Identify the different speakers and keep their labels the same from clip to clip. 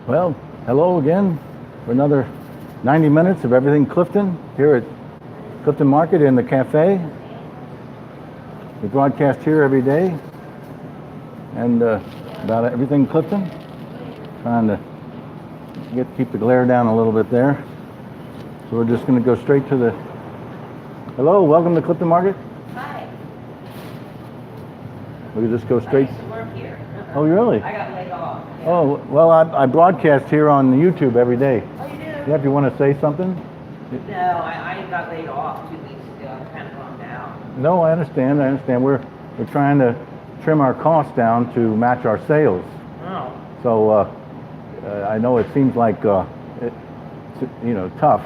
Speaker 1: Well, hello again for another 90 minutes of everything Clifton here at Clifton Market in the cafe. We broadcast here every day and about everything Clifton. Trying to keep the glare down a little bit there. So we're just going to go straight to the... Hello, welcome to Clifton Market.
Speaker 2: Hi.
Speaker 1: We can just go straight...
Speaker 2: I used to work here.
Speaker 1: Oh, really?
Speaker 2: I got laid off. Yeah.
Speaker 1: Oh, well, I broadcast here on YouTube every day.
Speaker 2: Oh, you do?
Speaker 1: Yeah, if you want to say something?
Speaker 2: No, I got laid off 2 weeks ago. I'm kind of bummed out.
Speaker 1: No, I understand. We're trying to trim our costs down to match our sales.
Speaker 2: Oh.
Speaker 1: So I know it seems like it's tough,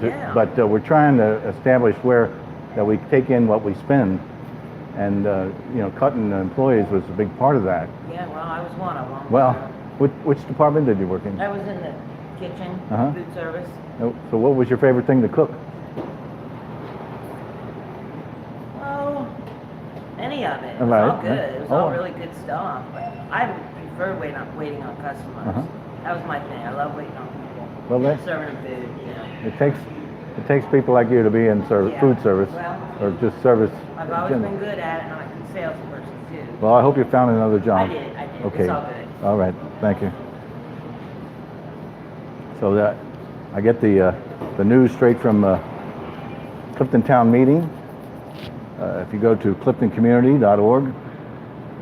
Speaker 2: Yeah.
Speaker 1: but we're trying to establish where that we take in what we spend, and cutting employees was a big part of that.
Speaker 2: Yeah, well, I was one of them.
Speaker 1: Well, which department did you work in?
Speaker 2: I was in the kitchen,
Speaker 1: Uh-huh.
Speaker 2: food service.
Speaker 1: So what was your favorite thing to cook?
Speaker 2: Oh, any of it. It was
Speaker 1: Right,
Speaker 2: all good.
Speaker 1: right.
Speaker 2: It was all
Speaker 1: Oh.
Speaker 2: really good stuff. But I prefer waiting on customers.
Speaker 1: Uh-huh.
Speaker 2: That was my thing. I love waiting on people.
Speaker 1: Well,
Speaker 2: Serving them food,
Speaker 1: it takes people like you to be in
Speaker 2: Yeah.
Speaker 1: food service,
Speaker 2: Well,
Speaker 1: or just service.
Speaker 2: I've always
Speaker 1: general.
Speaker 2: been good at it, and I'm a good salesperson too.
Speaker 1: Well, I hope you found another job.
Speaker 2: I did.
Speaker 1: Okay.
Speaker 2: It's all good.
Speaker 1: All right. Thank you. So that I get the news straight from Clifton Town Meeting. If you go to cliftoncommunity.org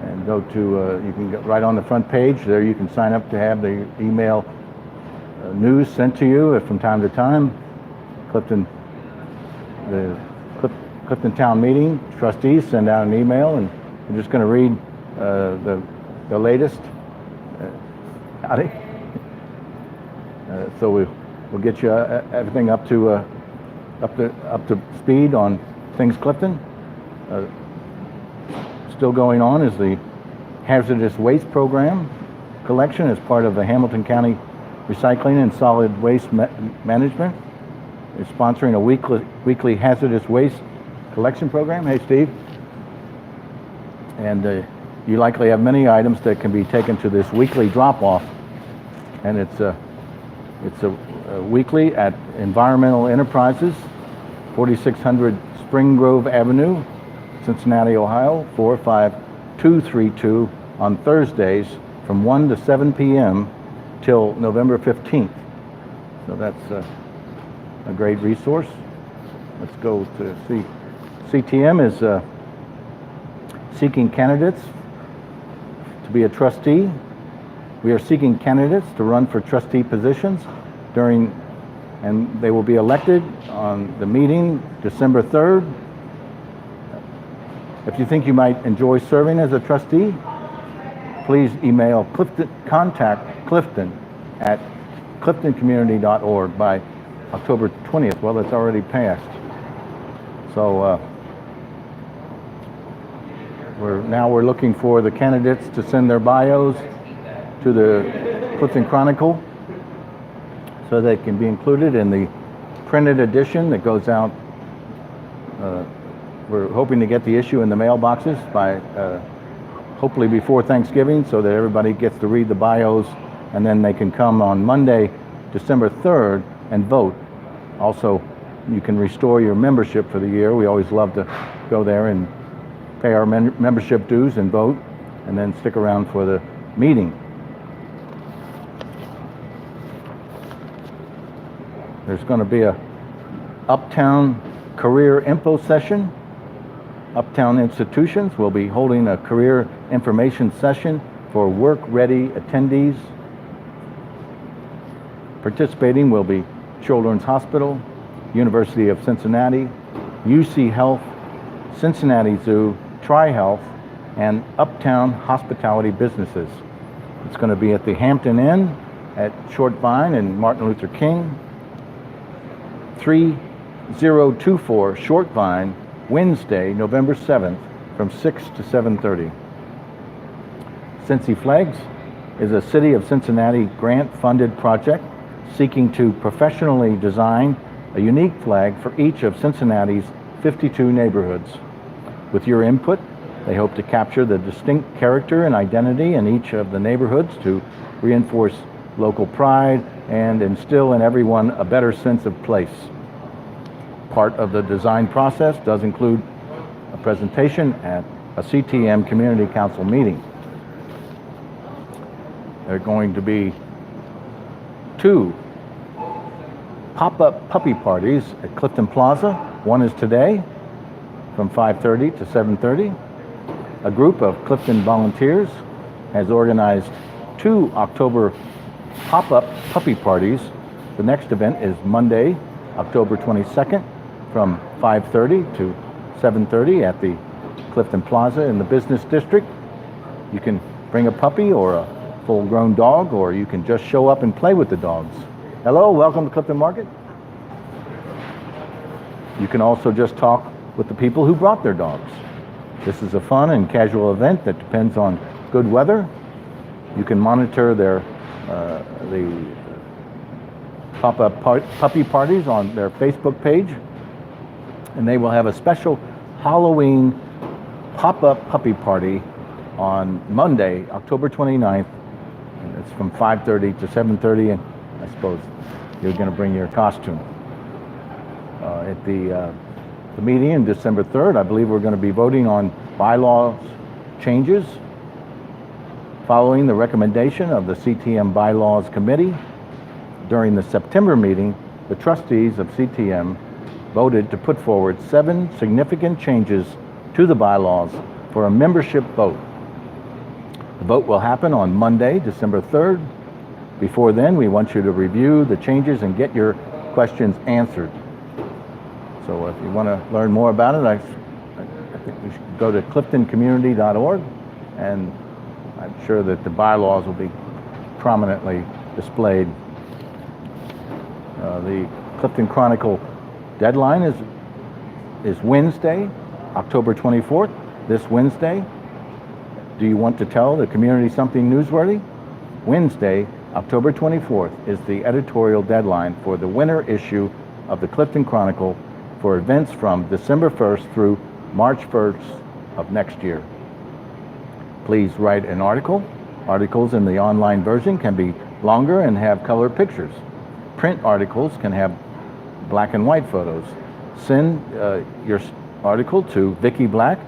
Speaker 1: and go to, you can get right on the front page there. You can sign up to have the email news sent to you from time to time. Clifton Town Meeting trustees send out an email, and I'm just going to read the latest. Howdy. So we'll get you everything up to speed on things Clifton. Still going on is the Hazardous Waste Program collection as part of the Hamilton County Recycling and Solid Waste Management. Is sponsoring a weekly hazardous waste collection program. Hey, Steve. And you likely have many items that can be taken to this weekly drop-off, and it's a weekly at Environmental Enterprises, 4600 Spring Grove Avenue, Cincinnati, Ohio, 45232 on Thursdays from 1 to 7 p.m. till November 15th. So that's a great resource. Let's go to see. CTM is seeking candidates to be a trustee. We are seeking candidates to run for trustee positions and they will be elected on the meeting December 3rd. If you think you might enjoy serving as a trustee, please email contact Clifton at cliftoncommunity.org by October 20th. Well, it's already passed. So we're looking for the candidates to send their bios to the Clifton Chronicle so they can be included in the printed edition that goes out. We're hoping to get the issue in the mailboxes by hopefully before Thanksgiving, so that everybody gets to read the bios, and then they can come on Monday, December 3rd, and vote. Also, you can restore your membership for the year. We always love to go there and pay our membership dues and vote, and then stick around for the meeting. There's going to be a Uptown career info session. Uptown institutions will be holding a career information session for work-ready attendees. Participating will be Children's Hospital, University of Cincinnati, UC Health, Cincinnati Zoo, Tri-Health, and Uptown hospitality businesses. It's going to be at the Hampton Inn at Short Vine and Martin Luther King, 3024 Short Vine, Wednesday, November 7th, from 6 to 7:30. Cincy Flags is a City of Cincinnati grant-funded project seeking to professionally design a unique flag for each of Cincinnati's 52 neighborhoods. With your input, they hope to capture the distinct character and identity in each of the neighborhoods to reinforce local pride, and instill in everyone a better sense of place. Part of the design process does include a presentation at a CTM Community Council meeting. There are going to be 2 pop-up puppy parties at Clifton Plaza. One is today from 5:30 to 7:30. A group of Clifton volunteers has organized 2 October pop-up puppy parties. The next event is Monday, October 22nd from 5:30 to 7:30 at the Clifton Plaza in the business district. You can bring a puppy or a full-grown dog, or you can just show up and play with the dogs. Hello, welcome to Clifton Market. You can also just talk with the people who brought their dogs. This is a fun and casual event that depends on good weather. You can monitor the pop-up puppy parties on their Facebook page, and they will have a special Halloween pop-up puppy party on Monday, October 29th. And it's from 5:30 to 7:30, and I suppose you're going to bring your costume. At the meeting on December 3rd, I believe we're going to be voting on bylaws changes following the recommendation of the CTM Bylaws Committee. During the September meeting, the trustees of CTM voted to put forward 7 significant changes to the bylaws for a membership vote. The vote will happen on Monday, December 3rd. Before then, we want you to review the changes and get your questions answered. So if you want to learn more about it, I think we should go to cliftoncommunity.org, and I'm sure that the bylaws will be prominently displayed. The Clifton Chronicle deadline is Wednesday, October 24th, this Wednesday. Do you want to tell the community something newsworthy? Wednesday, October 24th is the editorial deadline for the winter issue of the Clifton Chronicle for events from December 1st through March 1st of next year. Please write an article. Articles in the online version can be longer and have color pictures. Print articles can have black and white photos. Send your article to Vicki Black,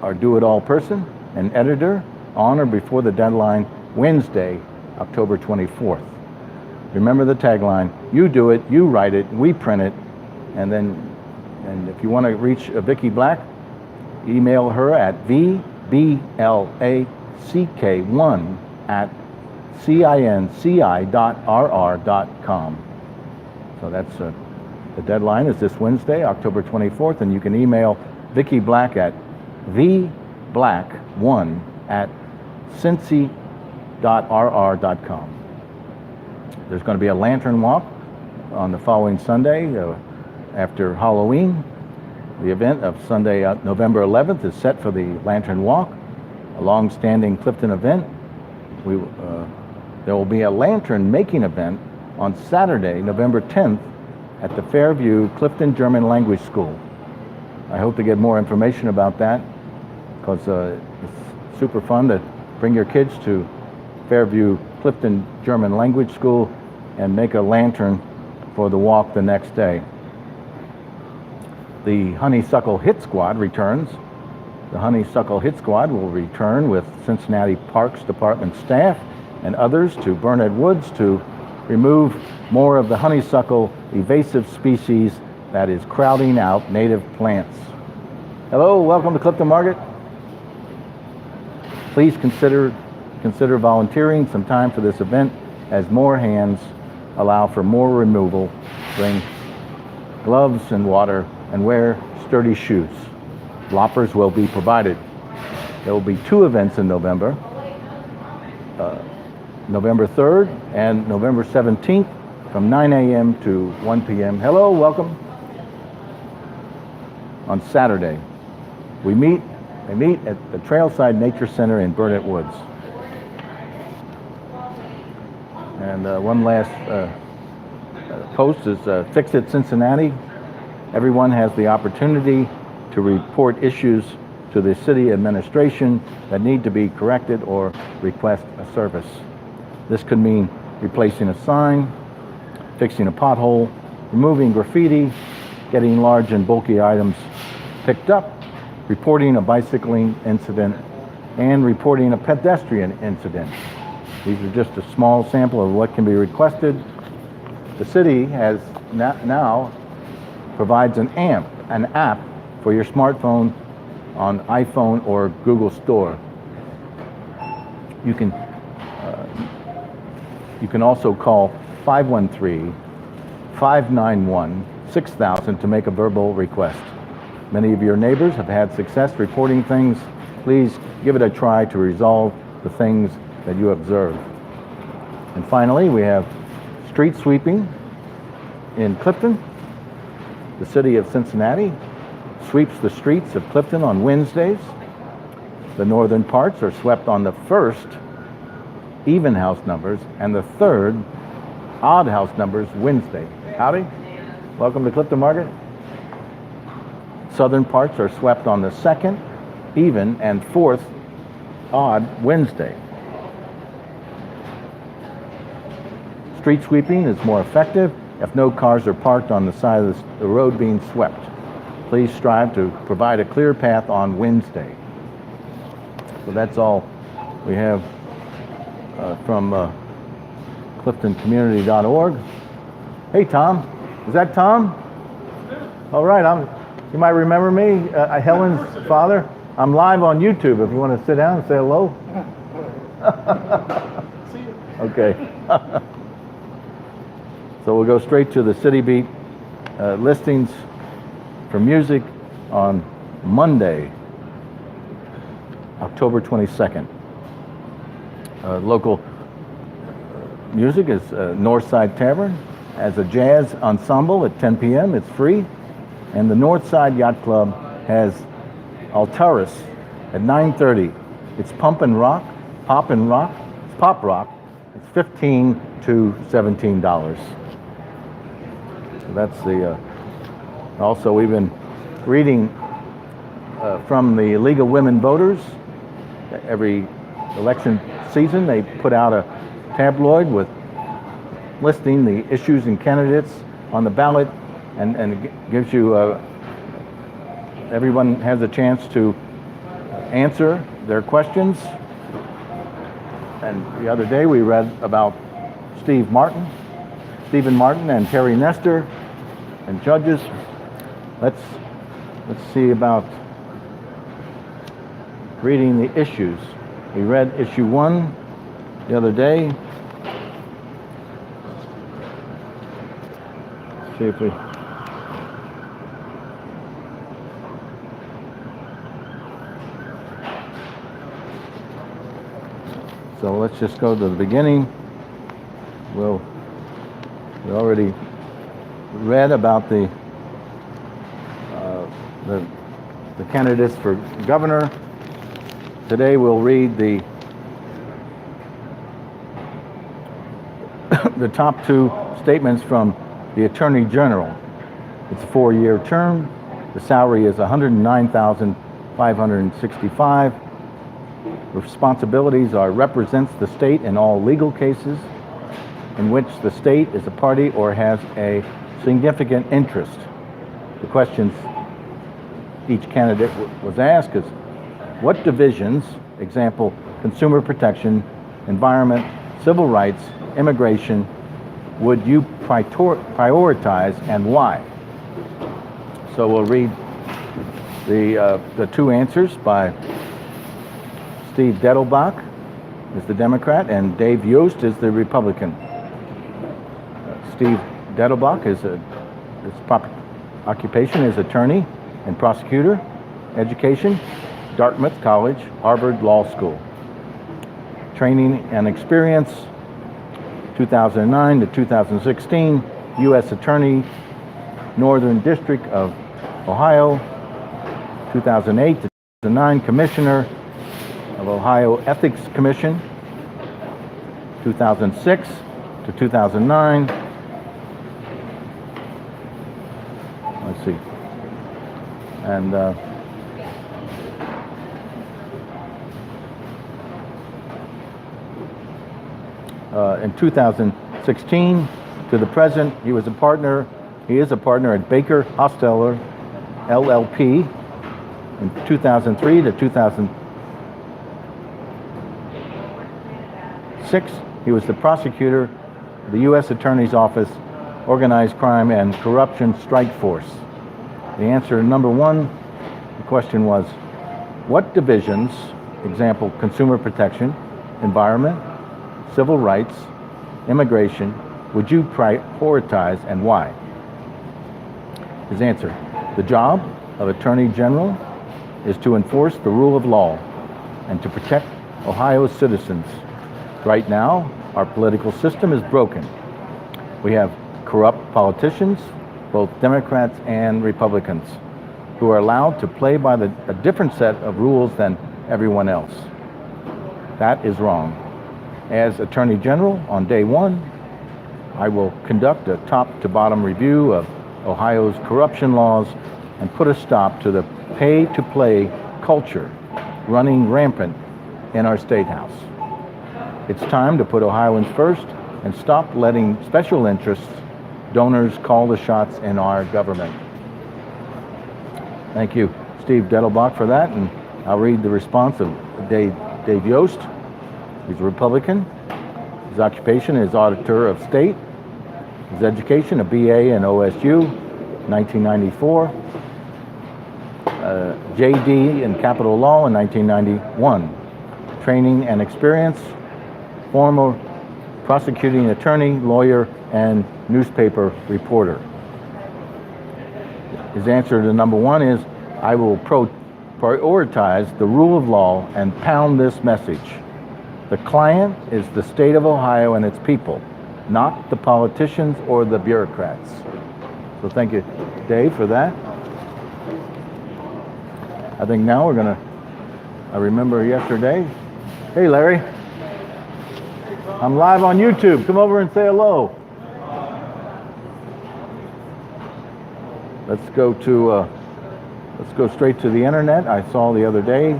Speaker 1: our do-it-all person, an editor, on or before the deadline, Wednesday, October 24th. Remember the tagline: you do it, you write it, we print it. And if you want to reach Vicki Black, email her at vblac1@cinci.rr.com. So that's the deadline is this Wednesday, October 24th, and you can email Vicki Black at vblac1@cinci.rr.com. There's going to be a lantern walk on the following Sunday after Halloween. The event of Sunday, November 11th, is set for the Lantern Walk, a long-standing Clifton event. There will be a lantern making event on Saturday, November 10th, at the Fairview Clifton German Language School. I hope to get more information about that, because it's super fun to bring your kids to Fairview Clifton German Language School and make a lantern for the walk the next day. The Honeysuckle Hit Squad returns. The Honeysuckle Hit Squad will return with Cincinnati Parks Department staff and others to Burnet Woods to remove more of the honeysuckle invasive species that is crowding out native plants. Hello, welcome to Clifton Market. Please consider volunteering some time for this event, as more hands allow for more removal. Bring gloves and water and wear sturdy shoes. Loppers will be provided. There will be 2 events in November. November 3rd and November 17th from 9 a.m. to 1 p.m. Hello, welcome. On Saturday, they meet at the Trailside Nature Center in Burnet Woods. And one last post is Fix It Cincinnati. Everyone has the opportunity to report issues to the city administration that need to be corrected or request a service. This could mean replacing a sign, fixing a pothole, removing graffiti, getting large and bulky items picked up, reporting a bicycling incident, and reporting a pedestrian incident. These are just a small sample of what can be requested. The city has now provides an app for your smartphone on iPhone or Google Store. You can also call 513-591-6000 to make a verbal request. Many of your neighbors have had success reporting things. Please give it a try to resolve the things that you observe. And finally, we have street sweeping in Clifton. The city of Cincinnati sweeps the streets of Clifton on Wednesdays. The northern parts are swept on the first even house numbers and the third odd house numbers Wednesday. Howdy. Welcome to Clifton Market. Southern parts are swept on the second even and fourth odd Wednesday. Street sweeping is more effective if no cars are parked on the side of the road being swept. Please strive to provide a clear path on Wednesday. So that's all we have from CliftonCommunity.org. Hey, Tom. Is that Tom? All right. You might remember me, Helen's father. I'm live on YouTube if you want to sit down and say hello.
Speaker 3: See you.
Speaker 1: Okay. So we'll go straight to the CityBeat listings for music on Monday, October 22nd. Local music is Northside Tavern as a jazz ensemble at 10 p.m. It's free. And the Northside Yacht Club has Altaris at 9:30. It's pop rock. It's pop rock. It's $15 to $17. So that's the. Also, we've been reading from the League of Women Voters. Every election season, they put out a tabloid with listing the issues and candidates on the ballot, and it gives you everyone has a chance to answer their questions. And the other day we read about Stephen Martin and Terry Nestor and judges. Let's see about reading the issues. We read issue 1 the other day. See if we. So let's just go to the beginning. We already read about the candidates for governor. Today we'll read the top 2 statements from the Attorney General. It's a 4-year term. The salary is $109,565. Responsibilities are represents the state in all legal cases in which the state is a party or has a significant interest. The questions each candidate was asked is, what divisions, example, consumer protection, environment, civil rights, immigration, would you prioritize and why? So we'll read the 2 answers by Steve Dettelbach is the Democrat and Dave Yost is the Republican. Steve Dettelbach his occupation is attorney and prosecutor. Education, Dartmouth College, Harvard Law School. Training and experience, 2009 to 2016, U.S. Attorney, Northern District of Ohio, 2008 to 2009, Commissioner of Ohio Ethics Commission, 2006 to 2009. Let's see. And in 2016 to the present. He is a partner at Baker Hostetler LLP in 2003 to 2006. He was the prosecutor of the U.S. Attorney's Office Organized Crime and Corruption Strike Force. The answer to number one, the question was, what divisions, example, consumer protection, environment, civil rights, immigration, would you prioritize and why? His answer, the job of Attorney General is to enforce the rule of law and to protect Ohio's citizens. Right now, our political system is broken. We have corrupt politicians, both Democrats and Republicans, who are allowed to play by a different set of rules than everyone else. That is wrong. As Attorney General, on day one, I will conduct a top-to-bottom review of Ohio's corruption laws and put a stop to the pay-to-play culture running rampant in our State House. It's time to put Ohioans first and stop letting special interests, donors call the shots in our government. Thank you, Steve Dettelbach, for that, and I'll read the response of Dave Yost. He's a Republican. His occupation is Auditor of State. His education, a BA in OSU, 1994. JD in Capital Law in 1991. Training and experience, former prosecuting attorney, lawyer, and newspaper reporter. His answer to number one is, I will prioritize the rule of law and pound this message. The client is the state of Ohio and its people, not the politicians or the bureaucrats. So thank you, Dave, for that. I think now I remember yesterday. Hey, Larry. I'm live on YouTube. Come over and say hello. Let's go straight to the internet. I saw the other day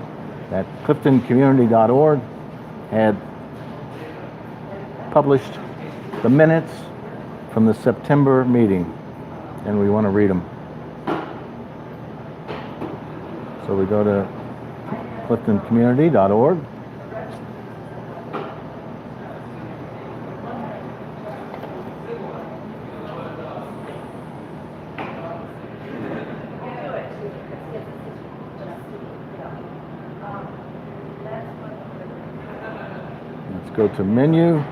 Speaker 1: that CliftonCommunity.org had published the minutes from the September meeting, and we want to read them. So we go to CliftonCommunity.org. Let's go to menu.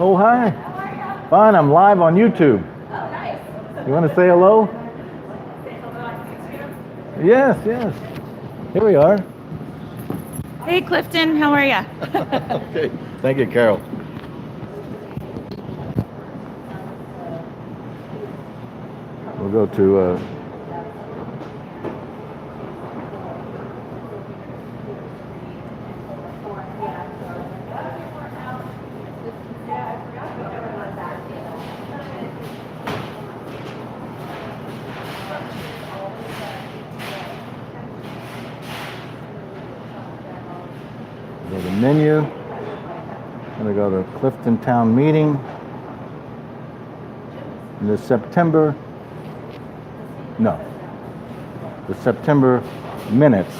Speaker 1: Oh, hi.
Speaker 3: How are you?
Speaker 1: Fine, I'm live on YouTube.
Speaker 3: Oh, nice.
Speaker 1: You want to say hello?
Speaker 3: Say hello on YouTube.
Speaker 1: Yes. Here we are.
Speaker 3: Hey, Clifton, how are you?
Speaker 1: Okay. Thank you, Carol. We'll go to menu. I'm going to go to Clifton Town Meeting. The September minutes.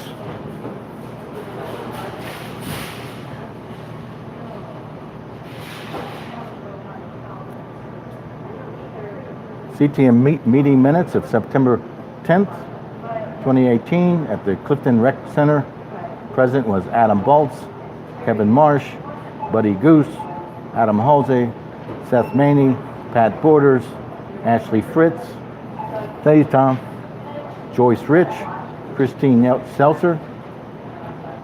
Speaker 1: CTM meeting minutes of September 10th, 2018 at the Clifton Rec Center. Present was Adam Baltz, Kevin Marsh, Buddy Goose, Adam Halsey, Seth Maney, Pat Borders, Ashley Fritz, thank you, Tom, Joyce Rich, Christine Seltzer,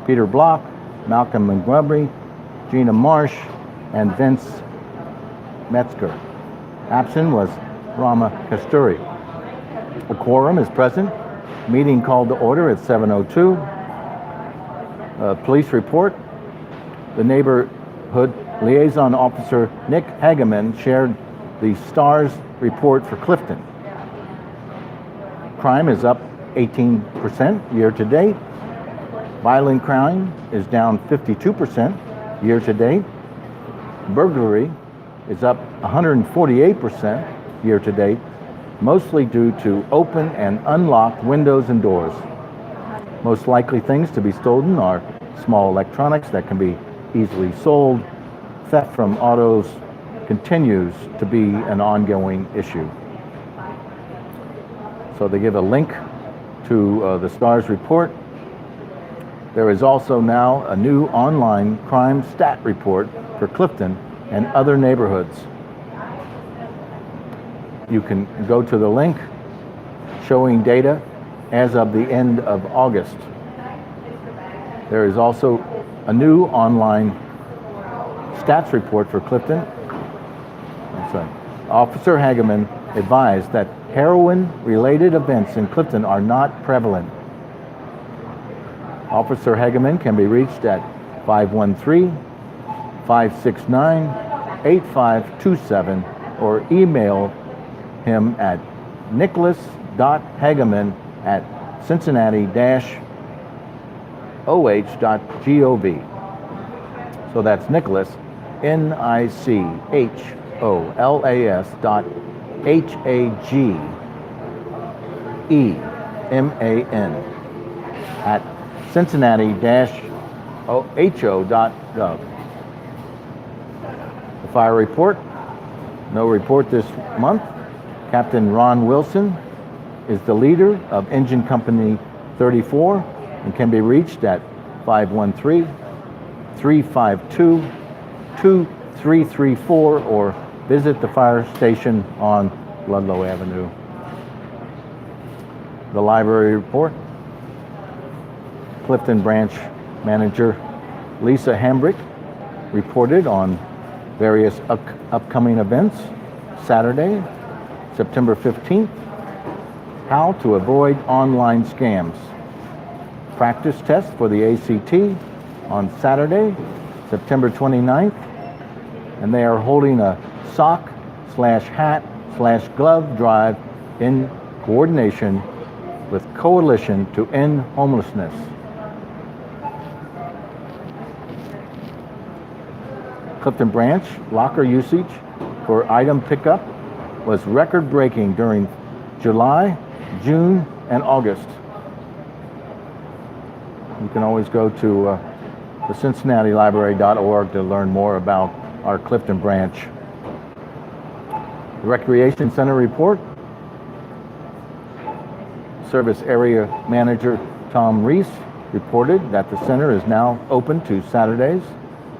Speaker 1: Peter Block, Malcolm Montgomery, Gina Marsh, and Vince Metzger. Absent was Rama Kasturi. A quorum is present. Meeting called to order at 7:02. Police report. The neighborhood liaison officer Nick Hageman shared the STARS report for Clifton. crime is up 18% year to date. Violent crime is down 52% year to date. Burglary is up 148% year to date, mostly due to open and unlocked windows and doors. Most likely things to be stolen are small electronics that can be easily sold. Theft from autos continues to be an ongoing issue. So they give a link to the STARS report. There is also now a new online crime stat report for Clifton and other neighborhoods. You can go to the link showing data as of the end of August. There is also a new online stats report for Clifton. Officer Hageman advised that heroin-related events in Clifton are not prevalent. Officer Hageman can be reached at 513-569-8527 or email him at nicholas.hageman@cincinnati-oh.gov. So that's Nicholas, NicholasHageman at cincinnati-ho.gov. The fire report, no report this month. Captain Ron Wilson is the leader of Engine Company 34 and can be reached at 513-352-2334 or visit the fire station on Ludlow Avenue. The library report. Clifton branch manager Lisa Hambrick reported on various upcoming events. Saturday, September 15th, how to avoid online scams. Practice test for the ACT on Saturday, September 29th, and they are holding a sock/hat/glove drive in coordination with Coalition to End Homelessness. Clifton branch locker usage for item pickup was record-breaking during July, June, and August. You can always go to the CincinnatiLibrary.org to learn more about our Clifton branch. The Recreation Center report. Service Area Manager Tom Reese reported that the center is now open to Saturdays,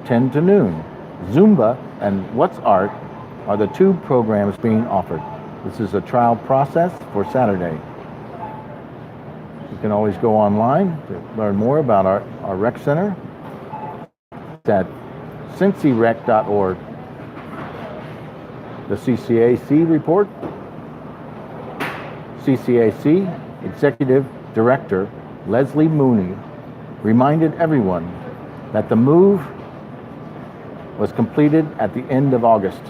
Speaker 1: 10 to noon. Zumba and What's Art are the two programs being offered. This is a trial process for Saturday. You can always go online to learn more about our rec center at cincyrec.org. The CCAC report. CCAC Executive Director Leslie Mooney reminded everyone that the move was completed at the end of August.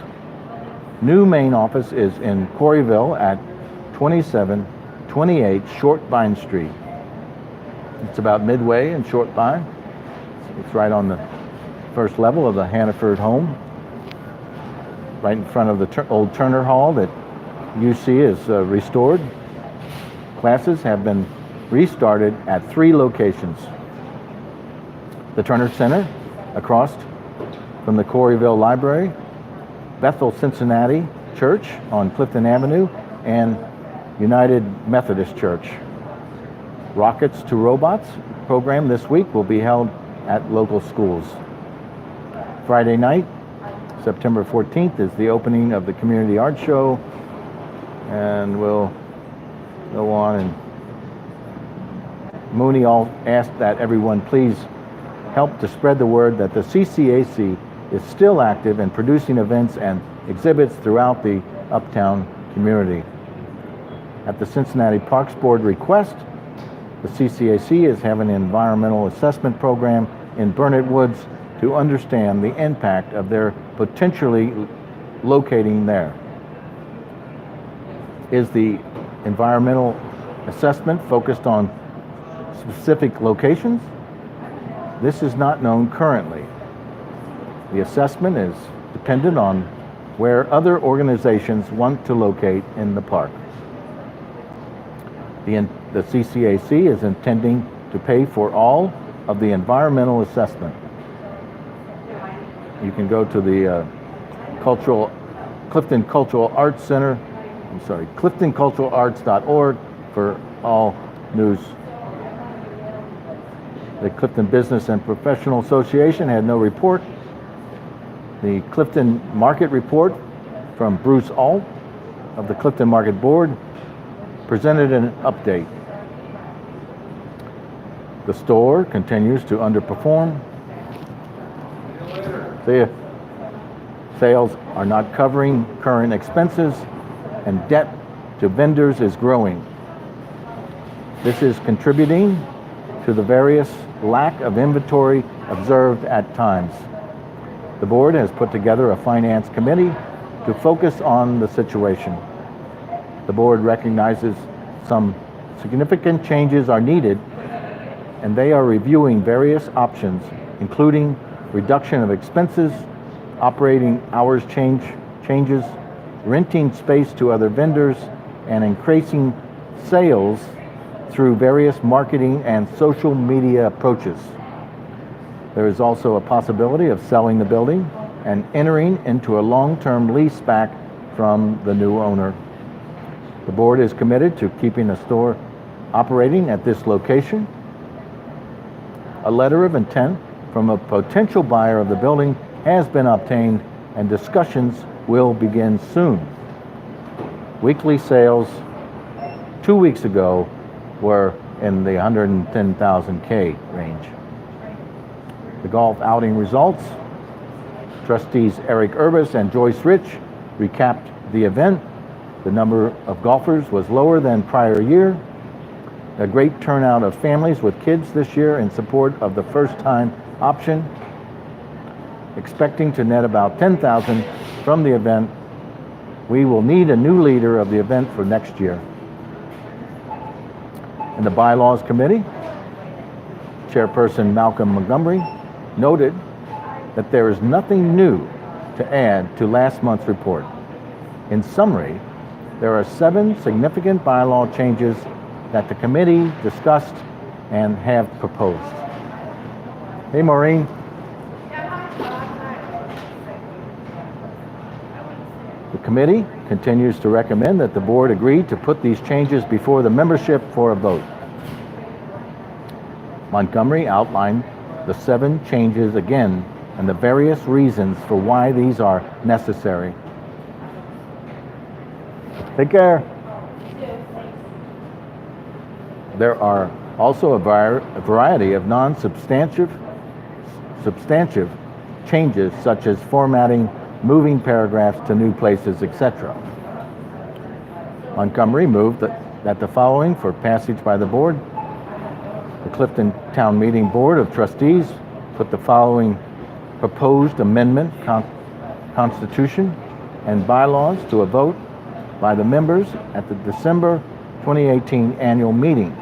Speaker 1: New main office is in Corryville at 2728 Short Vine Street. It's about midway in Short Vine. It's right on the first level of the Hannaford home, right in front of the old Turner Hall that UC is restored. Classes have been restarted at 3 locations. The Turner Center, across from the Corryville Library, Bethel Cincinnati Church on Clifton Avenue, and United Methodist Church. Rockets to Robots program this week will be held at local schools. Friday night, September 14th, is the opening of the Community Art Show, and we'll go on. And Mooney asked that everyone please help to spread the word that the CCAC is still active in producing events and exhibits throughout the Uptown community. At the Cincinnati Parks Board request, the CCAC is having an environmental assessment program in Burnet Woods to understand the impact of their potentially locating there. Is the environmental assessment focused on specific locations? This is not known currently. The assessment is dependent on where other organizations want to locate in the park. The CCAC is intending to pay for all of the environmental assessment. You can go to the Clifton Cultural Arts Center, cliftonculturalarts.org for all news. The Clifton Business and Professional Association had no report. The Clifton Market report from Bruce Alt of the Clifton Market Board presented an update. The store continues to underperform. The sales are not covering current expenses, and debt to vendors is growing. This is contributing to the various lack of inventory observed at times. The board has put together a finance committee to focus on the situation. The board recognizes some significant changes are needed, and they are reviewing various options, including reduction of expenses, operating hours changes, renting space to other vendors, and increasing sales through various marketing and social media approaches. There is also a possibility of selling the building and entering into a long-term lease back from the new owner. The board is committed to keeping the store operating at this location. A letter of intent from a potential buyer of the building has been obtained, and discussions will begin soon. Weekly sales 2 weeks ago were in the 110,000 range. The golf outing results: trustees Eric Urbis and Joyce Rich recapped the event. The number of golfers was lower than prior year. A great turnout of families with kids this year in support of the first-time option. Expecting to net about 10,000 from the event. We will need a new leader of the event for next year. In the Bylaws Committee, Chairperson Malcolm Montgomery noted that there is nothing new to add to last month's report. In summary, there are 7 significant bylaw changes that the committee discussed and have proposed. Hey, Maureen. The committee continues to recommend that the board agree to put these changes before the membership for a vote. Montgomery outlined the 7 changes again and the various reasons for why these are necessary. Take care. There are also a variety of non-substantive changes, such as formatting, moving paragraphs to new places, etc. Montgomery moved that the following for passage by the board. The Clifton Town Meeting Board of Trustees put the following proposed amendment, Constitution and bylaws to a vote by the members at the December 2018 annual meeting.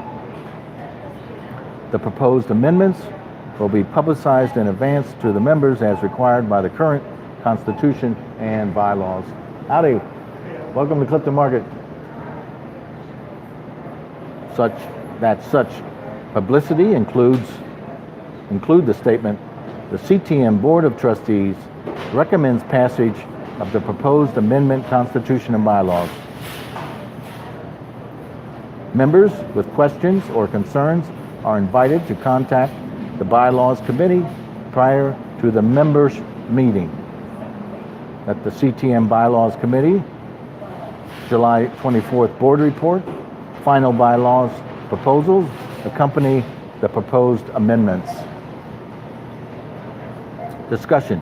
Speaker 1: The proposed amendments will be publicized in advance to the members as required by the current Constitution and bylaws. Howdy. Welcome to Clifton Market. Such publicity include the statement: the CTM Board of Trustees recommends passage of the proposed amendment, Constitution and bylaws. Members with questions or concerns are invited to contact the Bylaws Committee prior to the members' meeting. At the CTM Bylaws Committee, July 24th Board Report, final bylaws proposals accompany the proposed amendments. Discussion.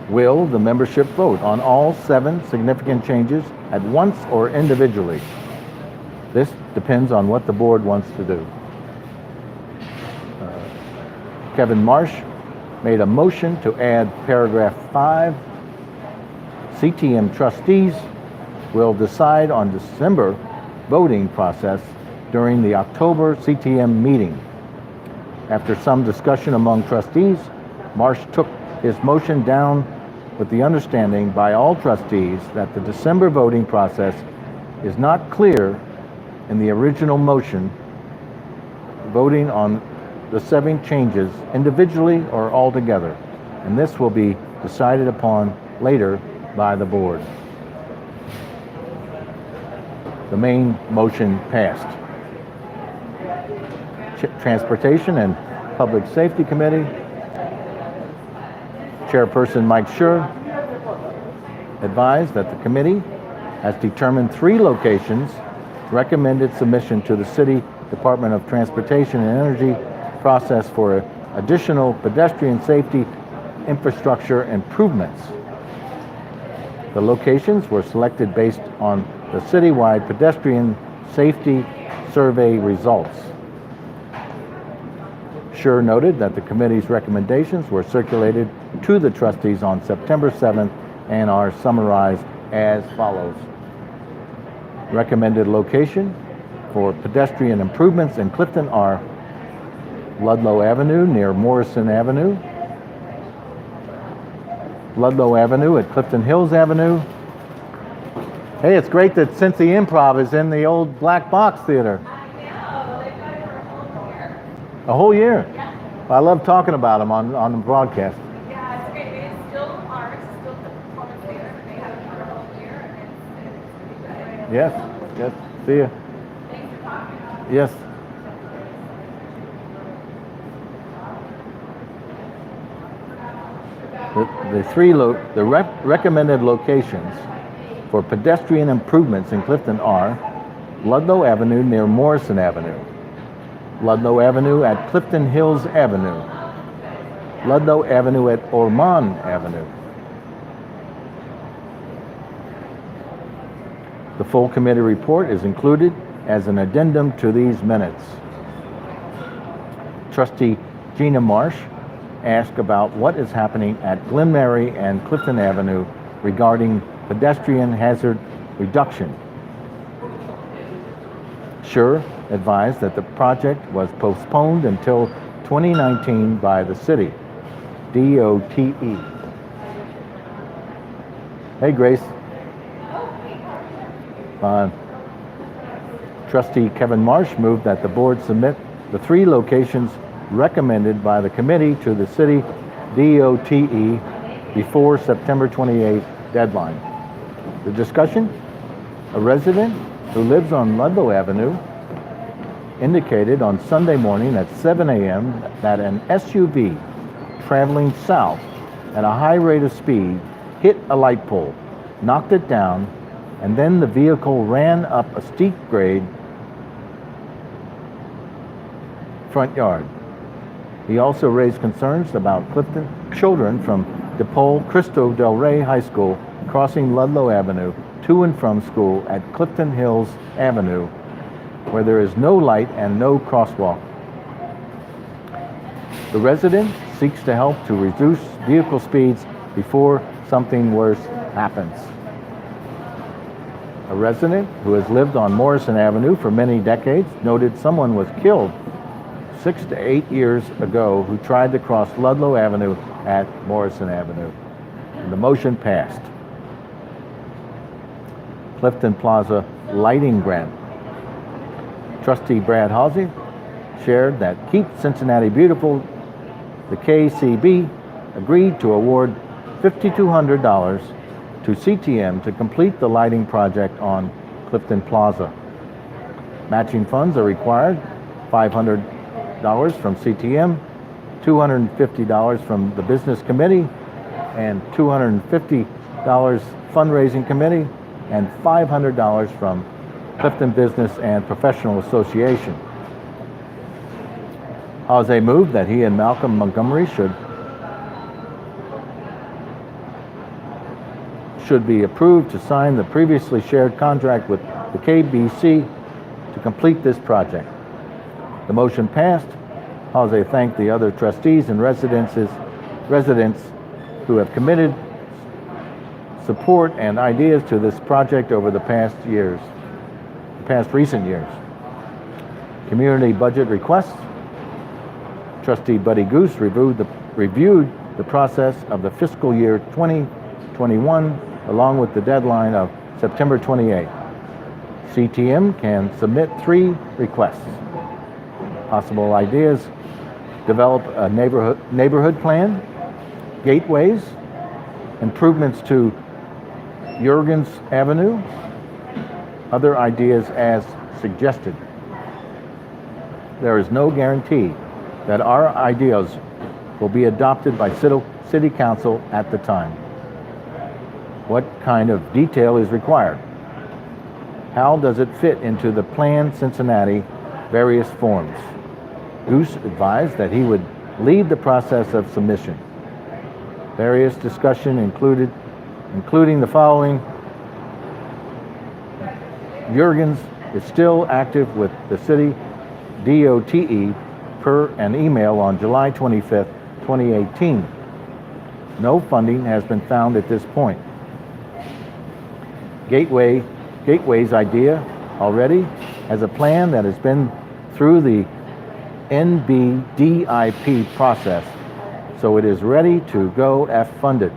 Speaker 1: Will the membership vote on all 7 significant changes at once or individually? This depends on what the board wants to do. Kevin Marsh made a motion to add paragraph 5. CTM trustees will decide on December voting process during the October CTM meeting. After some discussion among trustees, Marsh took his motion down with the understanding by all trustees that the December voting process is not clear in the original motion, voting on the 7 changes individually or altogether, and this will be decided upon later by the board. The main motion passed. Transportation and Public Safety Committee, Chairperson Mike Schur advised that the committee has determined 3 locations, recommended submission to the City Department of Transportation and Energy process for additional pedestrian safety infrastructure improvements. The locations were selected based on the citywide pedestrian safety survey results. Schur noted that the committee's recommendations were circulated to the trustees on September 7th and are summarized as follows. Recommended location for pedestrian improvements in Clifton are Ludlow Avenue near Morrison Avenue, Ludlow Avenue at Clifton Hills Avenue. Hey, it's great that Cincy Improv is in the old Black Box Theater.
Speaker 3: I know, they've been here a whole year.
Speaker 1: A whole year?
Speaker 3: Yeah.
Speaker 1: I love talking about them on the broadcast.
Speaker 3: Yeah, it's great. It's still ours, it's still the performance theater, but they have it for a whole year, and it's pretty good.
Speaker 1: Yes, see ya.
Speaker 3: Thanks for talking about it.
Speaker 1: Yes. The recommended locations for pedestrian improvements in Clifton are Ludlow Avenue near Morrison Avenue, Ludlow Avenue at Clifton Hills Avenue, Ludlow Avenue at Ormond Avenue. The full committee report is included as an addendum to these minutes. Trustee Gina Marsh asked about what is happening at Glen Mary and Clifton Avenue regarding pedestrian hazard reduction. Schur advised that the project was postponed until 2019 by the city, DOTE. Hey, Grace. Trustee Kevin Marsh moved that the board submit the 3 locations recommended by the committee to the city DOTE before September 28th deadline. The discussion? A resident who lives on Ludlow Avenue indicated on Sunday morning at 7 a.m. that an SUV traveling south at a high rate of speed hit a light pole, knocked it down, and then the vehicle ran up a steep grade front yard. He also raised concerns about Clifton children from DePaul Cristo Del Rey High School crossing Ludlow Avenue to and from school at Clifton Hills Avenue, where there is no light and no crosswalk. The resident seeks to help to reduce vehicle speeds before something worse happens. A resident who has lived on Morrison Avenue for many decades noted someone was killed 6 to 8 years ago who tried to cross Ludlow Avenue at Morrison Avenue. And the motion passed. Clifton Plaza lighting grant. Trustee Brad Halsey shared that Keep Cincinnati Beautiful, the KCB, agreed to award $5,200 to CTM to complete the lighting project on Clifton Plaza. Matching funds are required, $500 from CTM, $250 from the business committee, and $250 fundraising committee, and $500 from Clifton Business and Professional Association. Jose moved that he and Malcolm Montgomery should be approved to sign the previously shared contract with the KBC to complete this project. The motion passed. Jose thanked the other trustees and residents who have committed support and ideas to this project over the past recent years. Community budget requests. Trustee Buddy Goose reviewed the process of the fiscal year 2021 along with the deadline of September 28. CTM can submit 3 requests. Possible ideas: develop a neighborhood plan, gateways, improvements to Jurgens Avenue, other ideas as suggested. There is no guarantee that our ideas will be adopted by City Council at the time. What kind of detail is required? How does it fit into the Plan Cincinnati various forms? Goose advised that he would lead the process of submission. Various discussion including the following. Jurgens is still active with the city DOTE per an email on July 25th, 2018. No funding has been found at this point. Gateway's idea already has a plan that has been through the NBDIP process, so it is ready to go F-funded.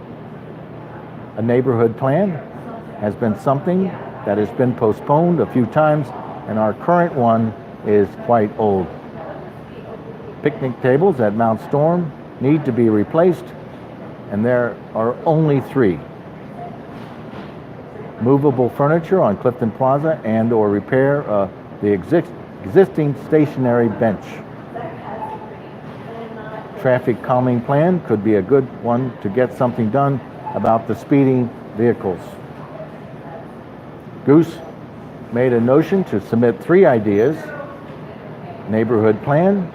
Speaker 1: A neighborhood plan has been something that has been postponed a few times, and our current one is quite old. Picnic tables at Mount Storm need to be replaced, and there are only 3. Movable furniture on Clifton Plaza and or repair the existing stationary bench. Traffic calming plan could be a good one to get something done about the speeding vehicles. Goose made a notion to submit 3 ideas: neighborhood plan,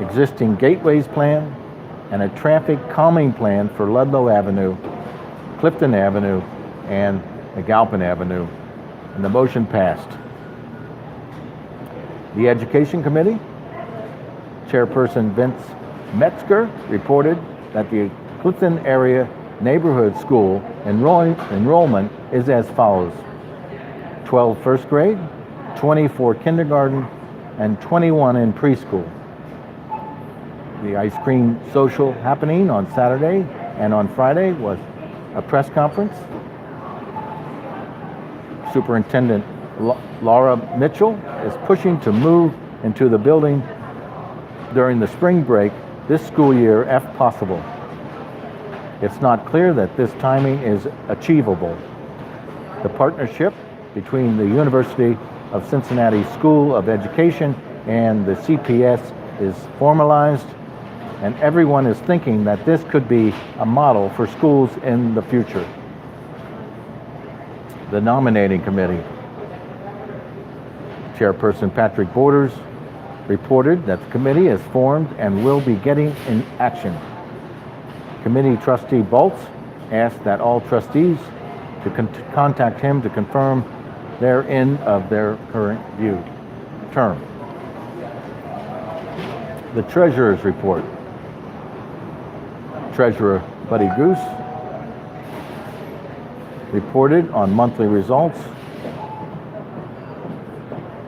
Speaker 1: existing gateways plan, and a traffic calming plan for Ludlow Avenue, Clifton Avenue, and McAlpin Avenue, and the motion passed. The Education Committee, Chairperson Vince Metzger reported that the Clifton area neighborhood school enrollment is as follows: 12 first grade, 24 kindergarten, and 21 in preschool. The ice cream social happening on Saturday and on Friday was a press conference. Superintendent Laura Mitchell is pushing to move into the building during the spring break this school year if possible. It's not clear that this timing is achievable. The partnership between the University of Cincinnati School of Education and the CPS is formalized, and everyone is thinking that this could be a model for schools in the future. The Nominating Committee. Chairperson Patrick Borders reported that the committee is formed and will be getting in action. Committee Trustee Bolts asked that all trustees to contact him to confirm their end of their current term. The Treasurer's Report. Treasurer Buddy Goose reported on monthly results: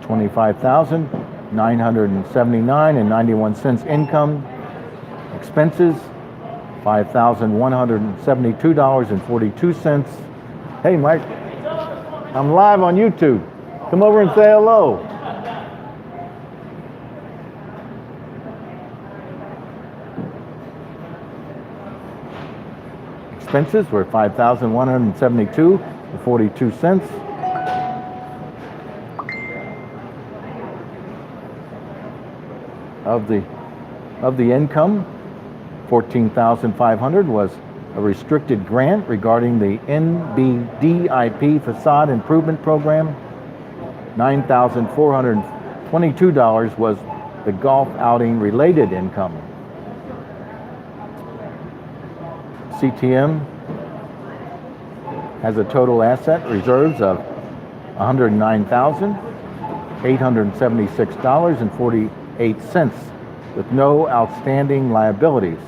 Speaker 1: $25,979.91 income, expenses $5,172.42. Hey Mike, I'm live on YouTube. Come over and say hello. Expenses were $5,172.42. Of the income, $14,500 was a restricted grant regarding the NBDIP facade improvement program. $9,422 was the golf outing related income. CTM has a total asset reserves of $109,876.48 with no outstanding liabilities.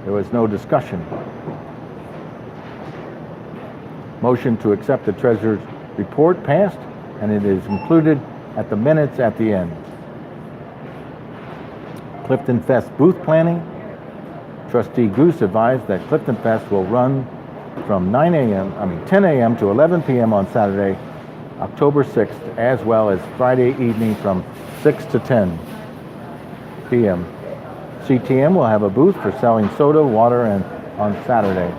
Speaker 1: There was no discussion. Motion to accept the treasurer's report passed, and it is included at the minutes at the end. Clifton Fest booth planning. Trustee Goose advised that Clifton Fest will run from 10 a.m. to 11 p.m. on Saturday, October 6th, as well as Friday evening from 6 to 10 p.m. CTM will have a booth for selling soda, water, and on Saturday.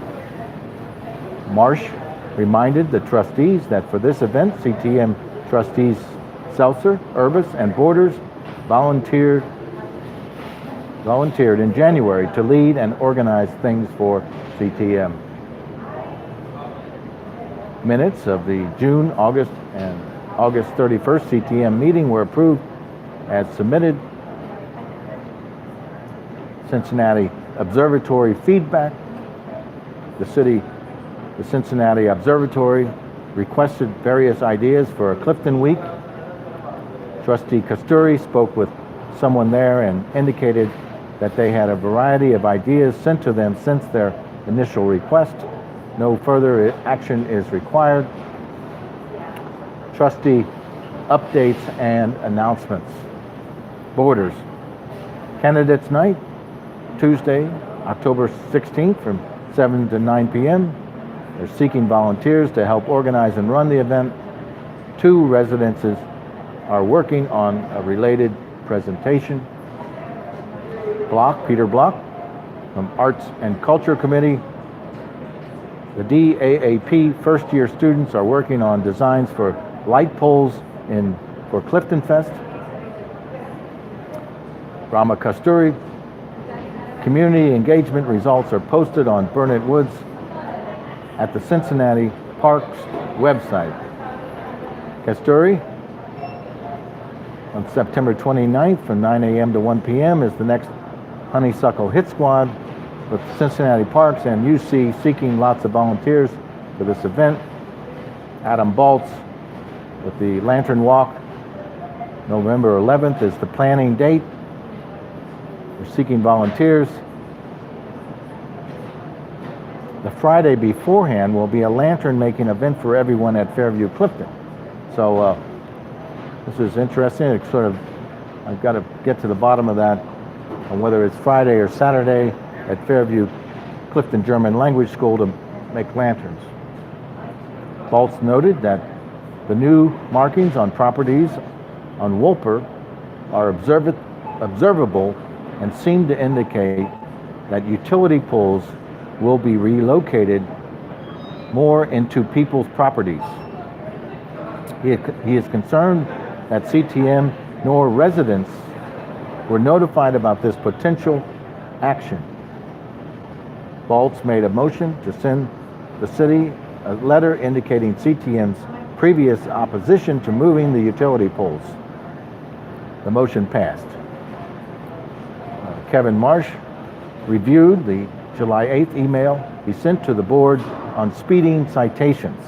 Speaker 1: Marsh reminded the trustees that for this event, CTM trustees Seltzer, Urbis, and Borders volunteered in January to lead and organize things for CTM. Minutes of the June, August, and August 31st CTM meeting were approved as submitted. Cincinnati Observatory feedback. The Cincinnati Observatory requested various ideas for a Clifton week. Trustee Kasturi spoke with someone there and indicated that they had a variety of ideas sent to them since their initial request. No further action is required. Trustee updates and announcements. Borders. Candidates Night, Tuesday, October 16th from 7 to 9 p.m. They're seeking volunteers to help organize and run the event. 2 residences are working on a related presentation. Peter Block from Arts and Culture Committee. The DAAP first-year students are working on designs for light poles for Clifton Fest. Brammer Kasturi. Community engagement results are posted on Burnet Woods at the Cincinnati Parks website. Kasturi. On September 29th from 9 a.m. to 1 p.m. is the next Honeysuckle Hit Squad with Cincinnati Parks and UC seeking lots of volunteers for this event. Adam Baltz with the Lantern Walk. November 11th is the planning date. We're seeking volunteers. The Friday beforehand will be a lantern making event for everyone at Fairview Clifton. So this is interesting. It's I've got to get to the bottom of that, on whether it's Friday or Saturday at Fairview Clifton German Language School to make lanterns. Baltz noted that the new markings on properties on Wolper are observable and seem to indicate that utility poles will be relocated more into people's properties. He is concerned that CTM nor residents were notified about this potential action. Baltz made a motion to send the city a letter indicating CTM's previous opposition to moving the utility poles. The motion passed. Kevin Marsh reviewed the July 8th email he sent to the board on speeding citations.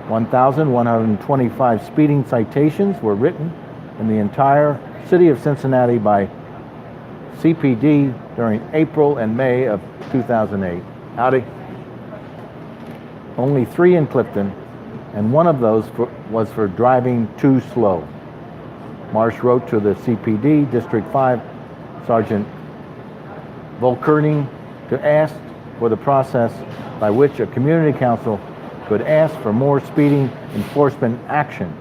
Speaker 1: 1,125 speeding citations were written in the entire city of Cincinnati by CPD during April and May of 2008. Howdy. Only 3 in Clifton, and one of those was for driving too slow. Marsh wrote to the CPD District 5 Sergeant Volkerning to ask for the process by which a community council could ask for more speeding enforcement action.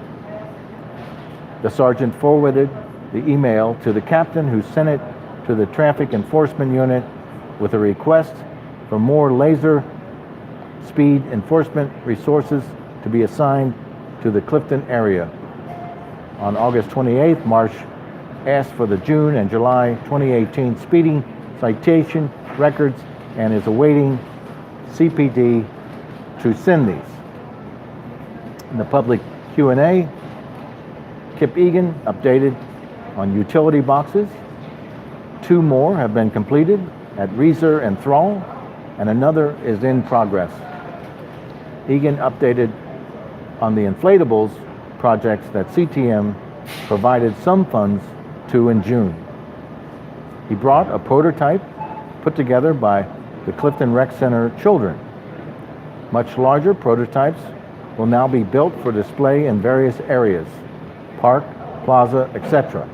Speaker 1: The sergeant forwarded the email to the captain, who sent it to the traffic enforcement unit with a request for more laser speed enforcement resources to be assigned to the Clifton area. On August 28th, Marsh asked for the June and July 2018 speeding citation records and is awaiting CPD to send these. In the public Q&A, Kip Egan updated on utility boxes. 2 more have been completed at Reeser and Thrall, and another is in progress. Egan updated on the inflatables projects that CTM provided some funds to in June. He brought a prototype put together by the Clifton Rec Center children. Much larger prototypes will now be built for display in various areas, park, plaza, etc.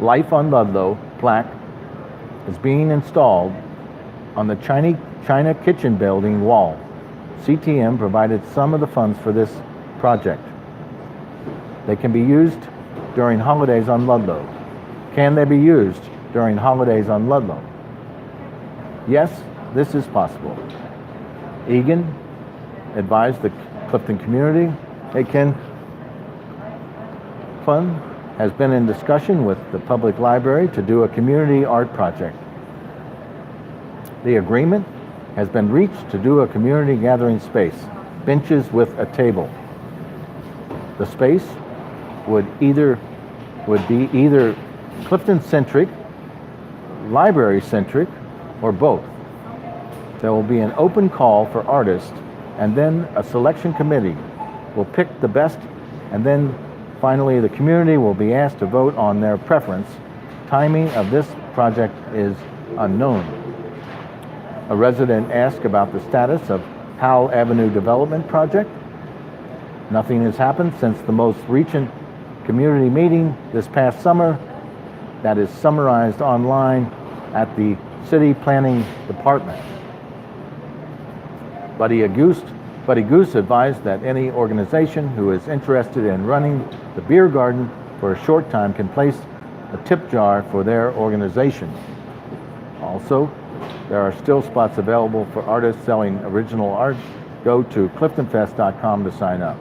Speaker 1: Life on Ludlow plaque is being installed on the China Kitchen building wall. CTM provided some of the funds for this project. They can be used during holidays on Ludlow. Can they be used during holidays on Ludlow? Yes, this is possible. Egan advised the Clifton community Fund has been in discussion with the public library to do a community art project. The agreement has been reached to do a community gathering space, benches with a table. The space would be either Clifton-centric, library-centric, or both. There will be an open call for artists, and then a selection committee will pick the best, and then finally the community will be asked to vote on their preference. Timing of this project is unknown. A resident asked about the status of Howell Avenue development project. Nothing has happened since the most recent community meeting this past summer that is summarized online at the City Planning Department. Buddy Goose advised that any organization who is interested in running the beer garden for a short time can place a tip jar for their organization. Also, there are still spots available for artists selling original art. Go to cliftonfest.com to sign up.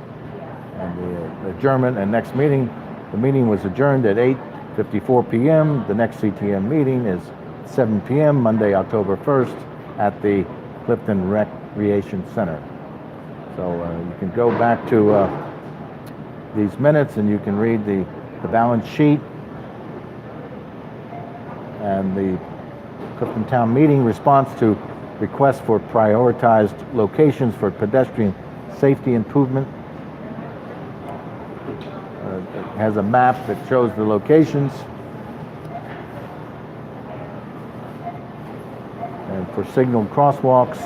Speaker 1: And the adjournment and next meeting, the meeting was adjourned at 8:54 p.m. The next CTM meeting is 7 p.m. Monday, October 1st at the Clifton Recreation Center. So you can go back to these minutes and you can read the balance sheet and the Clifton Town Meeting response to requests for prioritized locations for pedestrian safety improvement. It has a map that shows the locations. And for signaled crosswalks.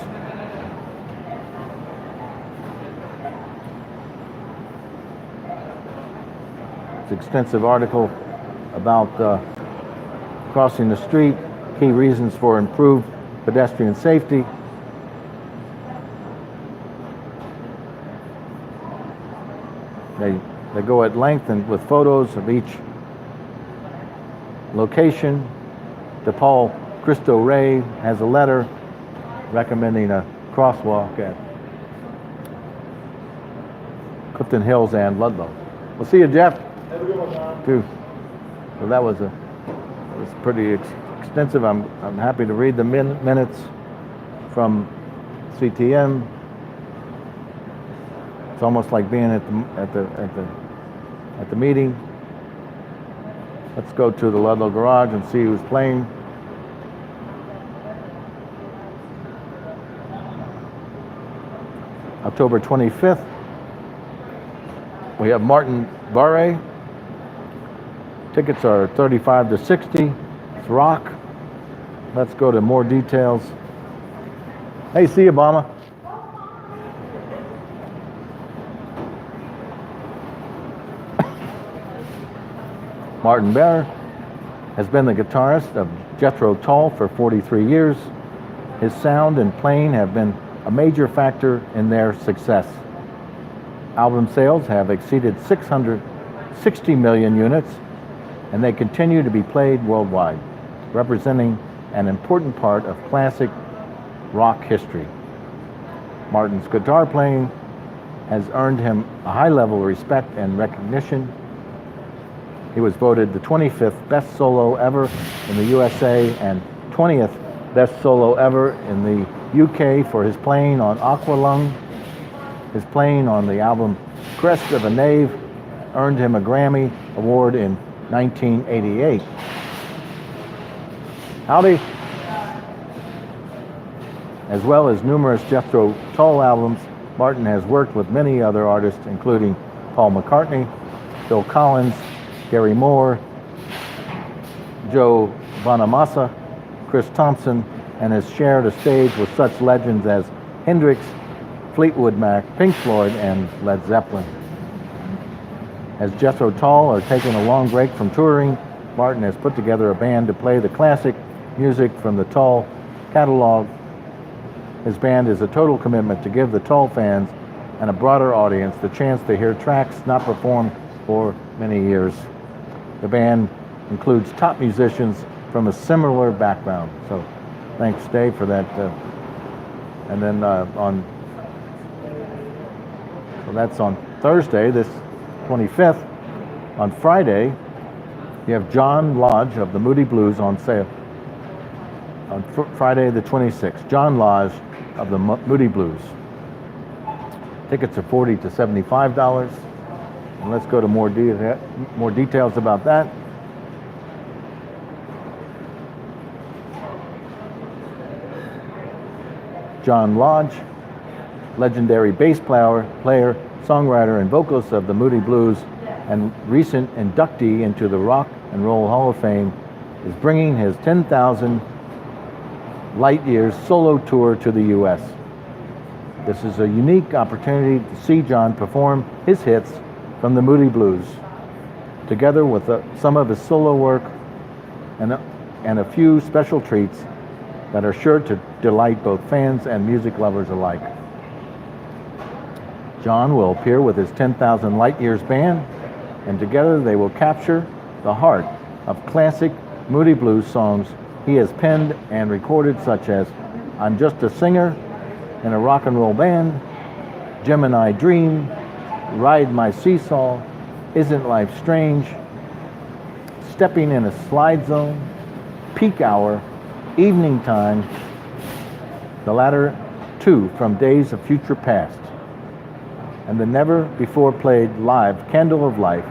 Speaker 1: It's an extensive article about crossing the street, key reasons for improved pedestrian safety. They go at length and with photos of each location. DePaul Cristo Rey has a letter recommending a crosswalk at Clifton Hills and Ludlow. We'll see you, Jeff.
Speaker 4: Have a good one, Tom.
Speaker 1: Too. So that was pretty extensive. I'm happy to read the minutes from CTM. It's almost like being at the meeting. Let's go to the Ludlow Garage and see who's playing. October 25th, we have Martin Barre. Tickets are 35 to 60. It's rock. Let's go to more details. Hey, see you, Obama. Martin Barre has been the guitarist of Jethro Tull for 43 years. His sound and playing have been a major factor in their success. Album sales have exceeded 660 million units, and they continue to be played worldwide, representing an important part of classic rock history. Martin's guitar playing has earned him a high level of respect and recognition. He was voted the 25th best solo ever in the USA and 20th best solo ever in the UK for his playing on Aqualung. His playing on the album Crest of a Knave earned him a Grammy Award in 1988. Howdy. As well as numerous Jethro Tull albums, Martin has worked with many other artists, including Paul McCartney, Phil Collins, Gary Moore, Joe Bonamassa, Chris Thompson, and has shared a stage with such legends as Hendrix, Fleetwood Mac, Pink Floyd, and Led Zeppelin. As Jethro Tull are taking a long break from touring, Martin has put together a band to play the classic music from the Tull catalog. His band is a total commitment to give the Tull fans and a broader audience the chance to hear tracks not performed for many years. The band includes top musicians from a similar background. So thanks, Dave, for that. And then so that's on Thursday, this 25th. On Friday, you have John Lodge of the Moody Blues on sale. On Friday the 26th, John Lodge of the Moody Blues. Tickets are $40 to $75. And let's go to more details about that. John Lodge, legendary bass player, songwriter, and vocalist of the Moody Blues, and recent inductee into the Rock and Roll Hall of Fame, is bringing his 10,000 Light Years solo tour to the U.S. This is a unique opportunity to see John perform his hits from the Moody Blues, together with some of his solo work and a few special treats that are sure to delight both fans and music lovers alike. John will appear with his 10,000 Light Years band, and together they will capture the heart of classic Moody Blues songs he has penned and recorded, such as I'm Just a Singer in a Rock and Roll Band, Gemini Dream, Ride My Seesaw, Isn't Life Strange, Stepping in a Slide Zone, Peak Hour, Evening Time, the latter two from Days of Future Past, and the never before played live Candle of Life.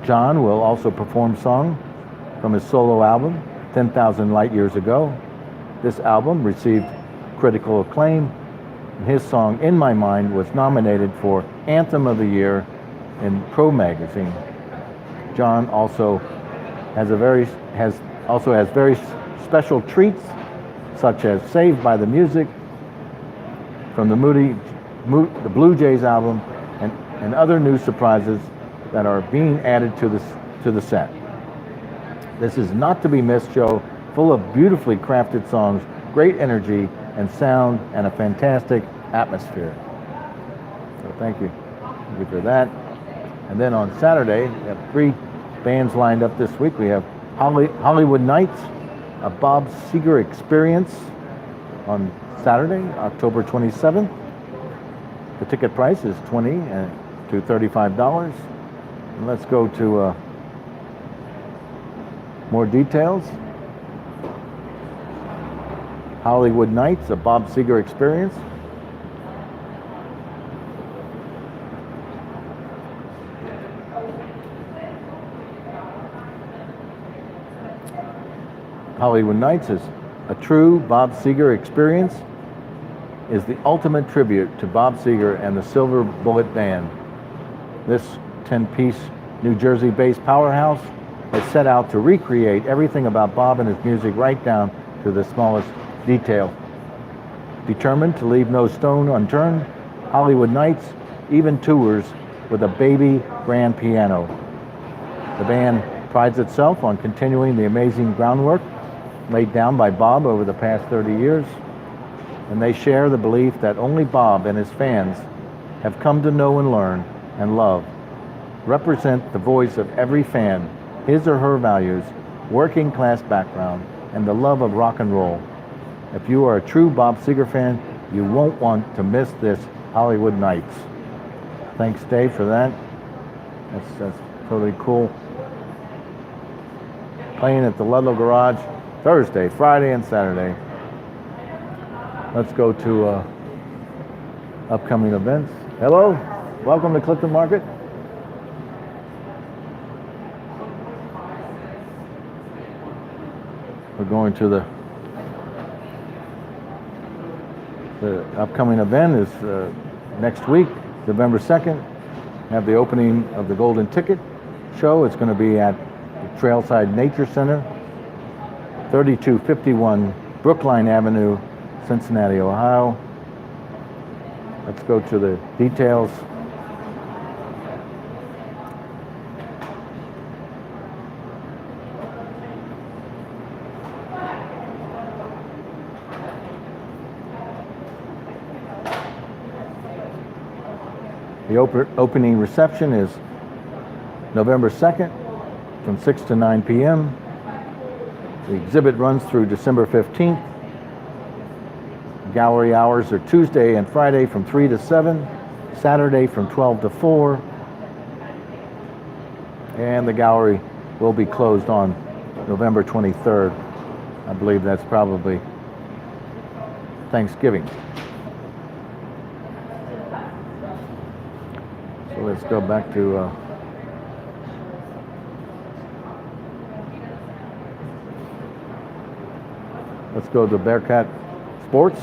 Speaker 1: John will also perform songs from his solo album, 10,000 Light Years Ago. This album received critical acclaim, and his song In My Mind was nominated for Anthem of the Year in Pro Magazine. John also has very special treats, such as Saved by the Music from the Blue Jays album, and other new surprises that are being added to the set. This is not to be missed show, full of beautifully crafted songs, great energy and sound, and a fantastic atmosphere. So thank you for that. And then on Saturday, we have 3 bands lined up this week. We have Hollywood Nights, a Bob Seger experience on Saturday, October 27th. The ticket price is $20 to $35. And let's go to more details. Hollywood Nights, a Bob Seger experience. Hollywood Nights is a true Bob Seger experience, is the ultimate tribute to Bob Seger and the Silver Bullet Band. This 10-piece New Jersey-based powerhouse has set out to recreate everything about Bob and his music right down to the smallest detail. Determined to leave no stone unturned, Hollywood Nights even tours with a baby grand piano. The band prides itself on continuing the amazing groundwork laid down by Bob over the past 30 years, and they share the belief that only Bob and his fans have come to know and learn and love, represent the voice of every fan, his or her values, working class background, and the love of rock and roll. If you are a true Bob Seger fan, you won't want to miss this Hollywood Nights. Thanks, Dave, for that. That's totally cool. Playing at the Ludlow Garage Thursday, Friday, and Saturday. Let's go to upcoming events. Hello, welcome to Clifton Market. We're going to the upcoming event is next week, November 2nd. We have the opening of the Golden Ticket show. It's going to be at the Trailside Nature Center, 3251 Brookline Avenue, Cincinnati, Ohio. Let's go to the details. The opening reception is November 2nd from 6 to 9 p.m. The exhibit runs through December 15th. Gallery hours are Tuesday and Friday from 3 to 7, Saturday from 12 to 4, and the gallery will be closed on November 23rd. I believe that's probably Thanksgiving. So let's go back to let's go to Bearcat Sports.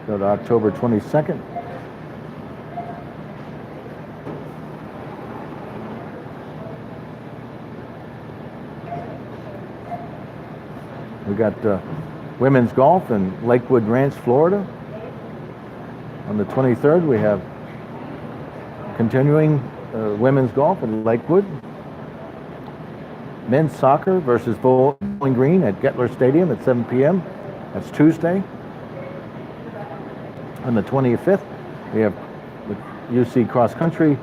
Speaker 1: Go to October 22nd. We got women's golf in Lakewood Ranch, Florida. On the 23rd, we have continuing women's golf in Lakewood. Men's soccer versus Bowling Green at Gettler Stadium at 7 p.m. That's Tuesday. On the 25th, we have the UC Cross Country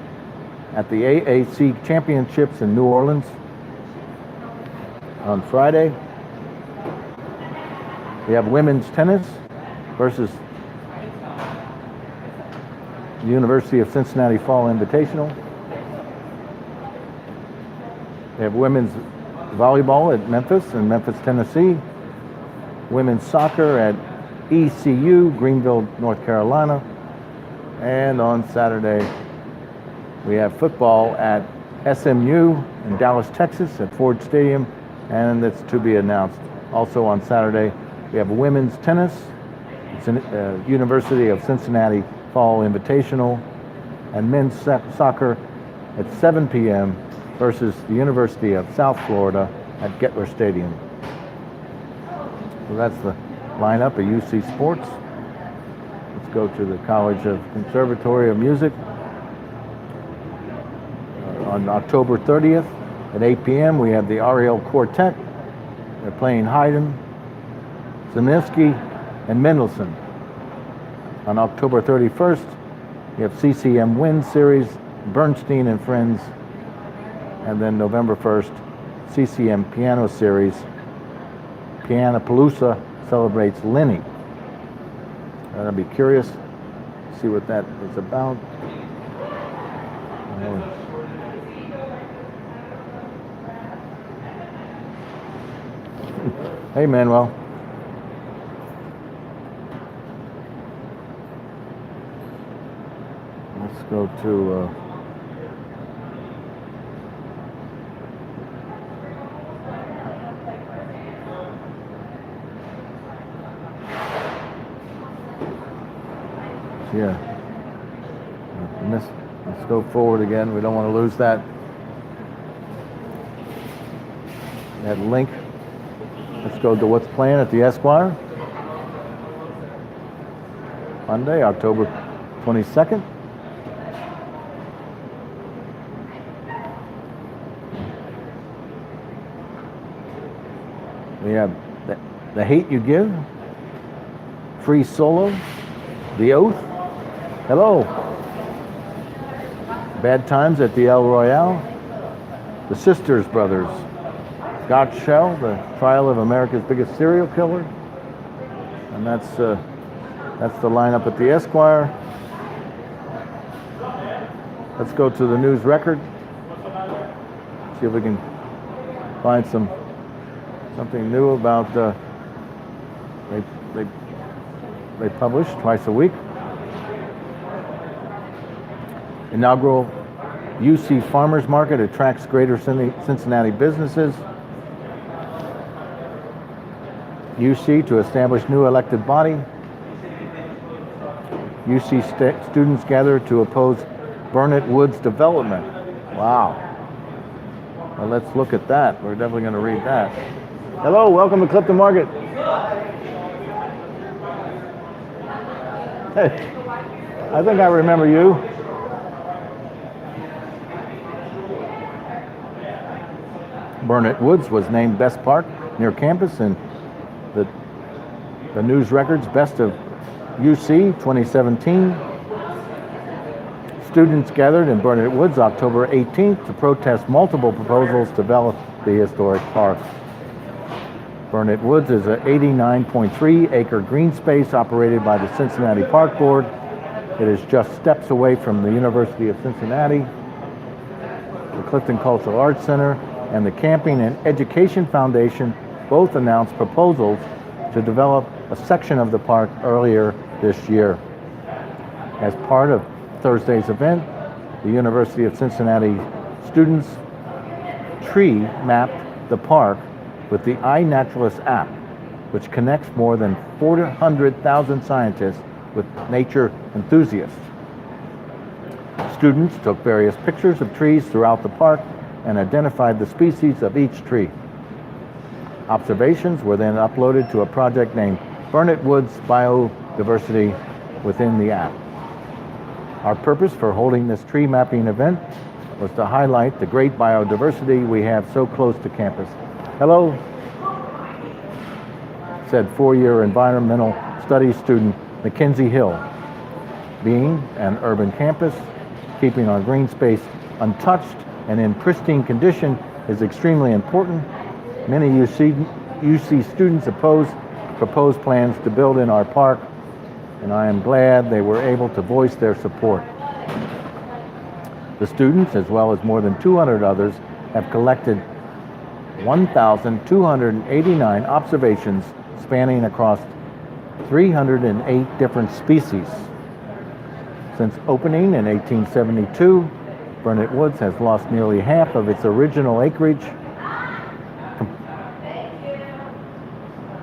Speaker 1: at the AAC Championships in New Orleans. On Friday, we have women's tennis versus the University of Cincinnati Fall Invitational. We have women's volleyball at Memphis in Memphis, Tennessee. Women's soccer at ECU, Greenville, North Carolina. And on Saturday, we have football at SMU in Dallas, Texas at Ford Stadium, and it's to be announced. Also on Saturday, we have women's tennis. It's University of Cincinnati Fall Invitational, and men's soccer at 7 p.m. versus the University of South Florida at Gettler Stadium. So that's the lineup of UC Sports. Let's go to the College of Conservatory of Music. On October 30th at 8 p.m. we have the Ariel Quartet. They're playing Haydn, Zimnisky, and Mendelssohn. On October 31st, we have CCM Wind Series, Bernstein and Friends, and then November 1st, CCM Piano Series, Pianapalooza celebrates Lenny. And I'll be curious to see what that is about. Hey, Manuel. Let's go to yeah. Let's go forward again. We don't want to lose that link. Let's go to what's playing at the Esquire. Monday, October 22nd. We have The Hate You Give, Free Solo, The Oath, Hello, Bad Times at the El Royale, The Sisters Brothers, Scott Shell, The Trial of America's Biggest Serial Killer, and that's the lineup at the Esquire. Let's go to the News Record, see if we can find something new about they publish twice a week. Inaugural UC Farmers Market attracts greater Cincinnati businesses. UC to establish new elected body. UC students gather to oppose Burnet Woods development. Wow. Well, let's look at that. We're definitely going to read that. Hello, welcome to Clifton Market. Hey, I think I remember you. Burnet Woods was named Best Park near campus in the News Records Best of UC 2017. Students gathered in Burnet Woods October 18th to protest multiple proposals to develop the historic park. Burnet Woods is an 89.3 acre green space operated by the Cincinnati Park Board. It is just steps away from the University of Cincinnati, the Clifton Cultural Arts Center, and the Camping and Education Foundation both announced proposals to develop a section of the park earlier this year. As part of Thursday's event, the University of Cincinnati students tree mapped the park with the iNaturalist app, which connects more than 400,000 scientists with nature enthusiasts. Students took various pictures of trees throughout the park and identified the species of each tree. Observations were then uploaded to a project named Burnet Woods Biodiversity within the app. Our purpose for holding this tree mapping event was to highlight the great biodiversity we have so close to campus. Hello, said four-year environmental studies student Mackenzie Hill. Being an urban campus, keeping our green space untouched and in pristine condition is extremely important. Many UC students proposed plans to build in our park, and I am glad they were able to voice their support. The students, as well as more than 200 others, have collected 1,289 observations spanning across 308 different species. Since opening in 1872, Burnet Woods has lost nearly half of its original acreage.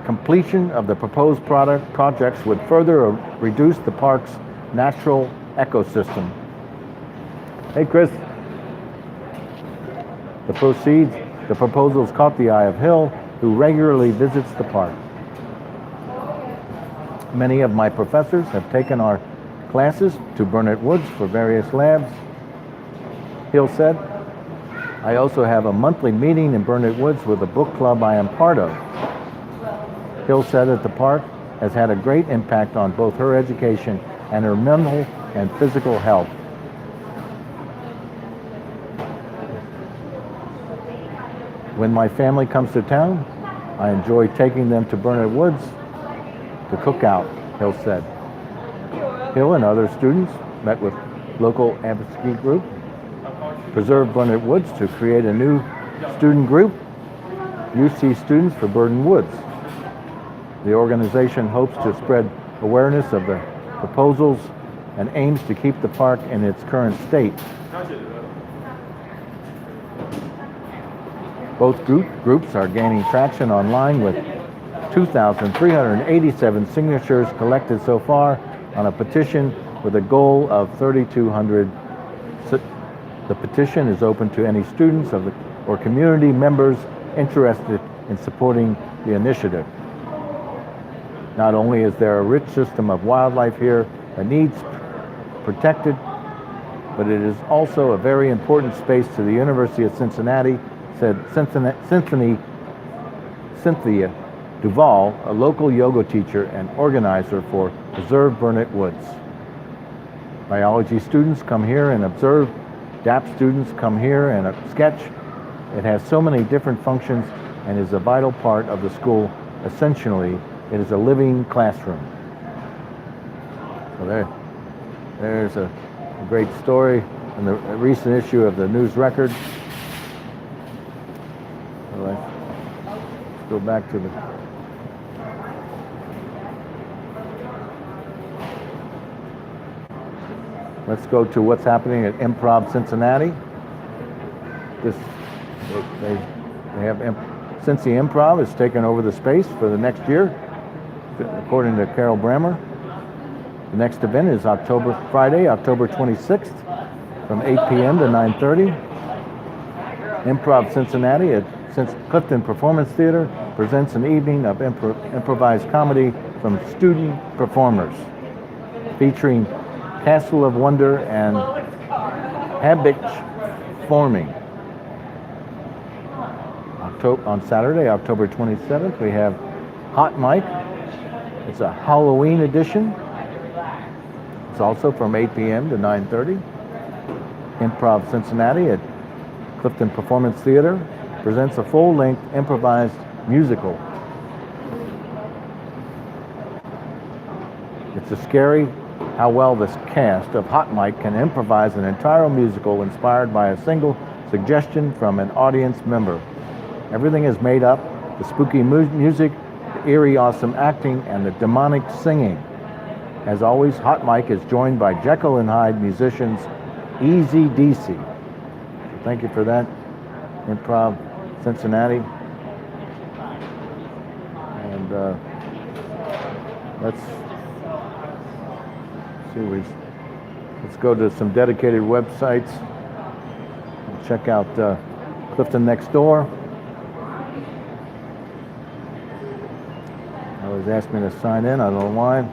Speaker 1: Completion of the proposed projects would further reduce the park's natural ecosystem. Hey, Chris. The proposals caught the eye of Hill, who regularly visits the park. Many of my professors have taken our classes to Burnet Woods for various labs. Hill said, I also have a monthly meeting in Burnet Woods with a book club I am part of. Hill said that the park has had a great impact on both her education and her mental and physical health. When my family comes to town, I enjoy taking them to Burnet Woods to cook out, Hill said. Hill and other students met with local advocacy group, Preserve Burnet Woods, to create a new student group, UC Students for Burnet Woods. The organization hopes to spread awareness of the proposals and aims to keep the park in its current state. Both groups are gaining traction online with 2,387 signatures collected so far on a petition with a goal of 3,200. The petition is open to any students or community members interested in supporting the initiative. Not only is there a rich system of wildlife here that needs protected, but it is also a very important space to the University of Cincinnati, said Cynthia Duvall, a local yoga teacher and organizer for Preserve Burnet Woods. Biology students come here and observe. DAP students come here and sketch. It has so many different functions and is a vital part of the school. Essentially, it is a living classroom. So there's a great story in the recent issue of the News Record. So let's go back to the... Let's go to what's happening at Improv Cincinnati. They have Cincy Improv has taken over the space for the next year, according to Carol Brammer. The next event is Friday, October 26th from 8 p.m. to 9:30. Improv Cincinnati at Clifton Performance Theater presents an evening of improvised comedy from student performers featuring Castle of Wonder and Habich Forming. On Saturday, October 27th, we have Hot Mic. It's a Halloween edition. It's also from 8 p.m. to 9:30. Improv Cincinnati at Clifton Performance Theater presents a full-length improvised musical. It's scary how well this cast of Hot Mic can improvise an entire musical inspired by a single suggestion from an audience member. Everything is made up: the spooky music, the eerie awesome acting, and the demonic singing. As always, Hot Mic is joined by Jekyll and Hyde musicians Easy DC. Thank you for that, Improv Cincinnati. And let's go to some dedicated websites. Check out Clifton NextDoor. Always ask me to sign in. I don't know why.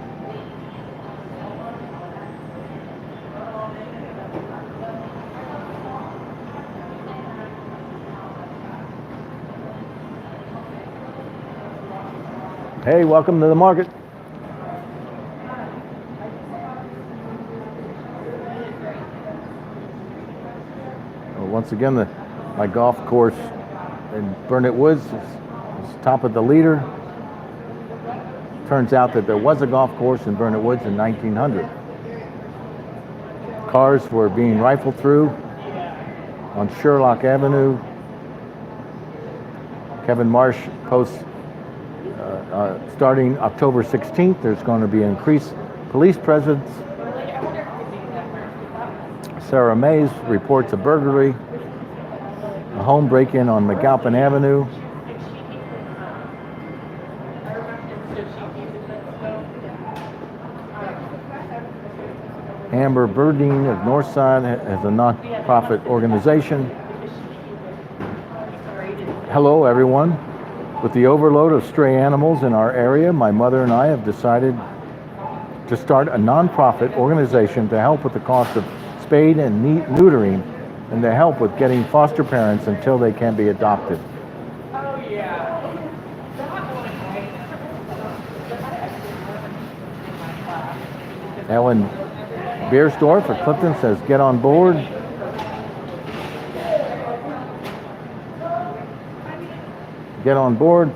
Speaker 1: Hey, welcome to the market. Well, once again, my golf course in Burnet Woods is top of the leader. Turns out that there was a golf course in Burnet Woods in 1900. Cars were being rifled through on Sherlock Avenue. Kevin Marsh posts starting October 16th, there's going to be increased police presence. Sarah Mays reports a burglary, a home break-in on McAlpin Avenue. Amber Birding of Northside has a non-profit organization. Hello, everyone. With the overload of stray animals in our area, my mother and I have decided to start a non-profit organization to help with the cost of spade and neutering and to help with getting foster parents until they can be adopted.
Speaker 2: Oh, yeah.
Speaker 1: Ellen Biersdorf at Clifton says, get on board. Get on board.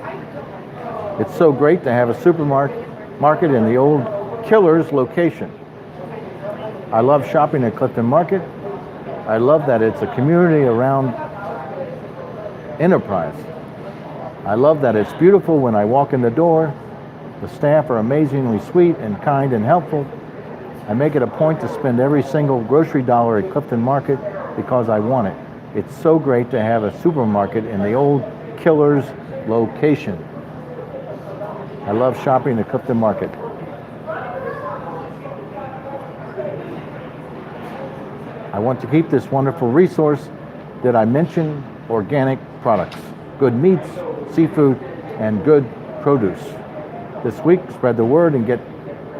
Speaker 1: It's so great to have a supermarket in the old Killer's location. I love shopping at Clifton Market. I love that it's a community around enterprise. I love that it's beautiful when I walk in the door. The staff are amazingly sweet and kind and helpful. I make it a point to spend every single grocery dollar at Clifton Market because I want it. It's so great to have a supermarket in the old Killer's location. I love shopping at Clifton Market. I want to keep this wonderful resource. Did I mention organic products, good meats, seafood, and good produce? This week, spread the word and get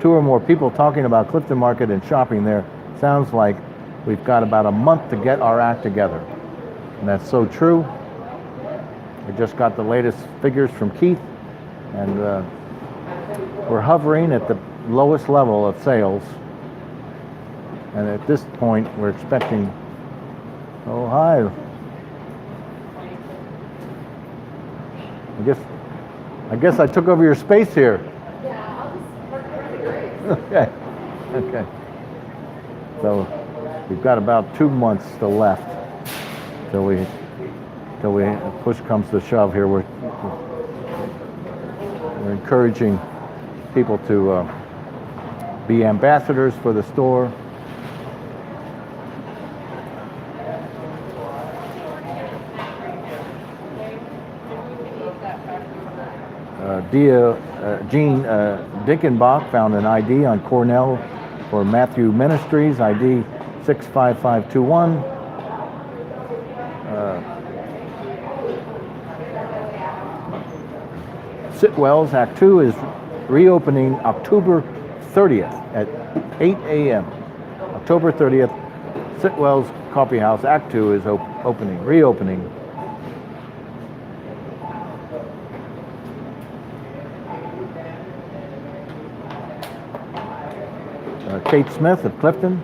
Speaker 1: 2 or more people talking about Clifton Market and shopping there. Sounds like we've got about a month to get our act together. And that's so true. I just got the latest figures from Keith, and we're hovering at the lowest level of sales. And at this point, we're expecting, oh, hi. I guess I took over your space here.
Speaker 3: Yeah, I'll just work with the group.
Speaker 1: Okay. So we've got about 2 months still left till we push comes to shove here. We're encouraging people to be ambassadors for the store. Gene Dickenbach found an ID on Cornell for Matthew Ministries, ID 65521. Sitwell's Act 2 is reopening October 30th at 8 a.m. October 30th, Sitwell's Coffee House Act 2 is reopening. Kate Smith of Clifton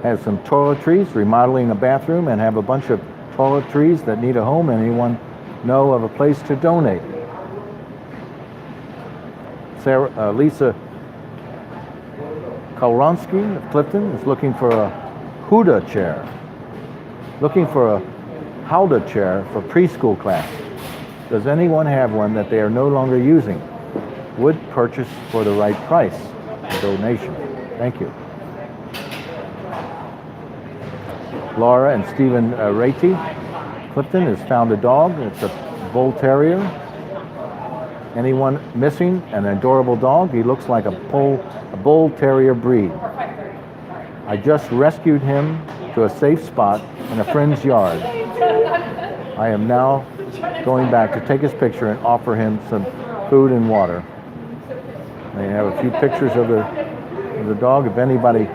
Speaker 1: has some toiletries, remodeling a bathroom, and have a bunch of toiletries that need a home. Anyone know of a place to donate? Lisa Kolronsky of Clifton is looking for a Huda chair. Looking for a Howell chair for preschool class. Does anyone have one that they are no longer using? Would purchase for the right price. A donation. Thank you. Laura and Stephen Rati, Clifton, has found a dog. It's a Bull Terrier. Anyone missing an adorable dog? He looks like a Bull Terrier breed. I just rescued him to a safe spot in a friend's yard. I am now going back to take his picture and offer him some food and water. They have a few pictures of the dog. If anybody,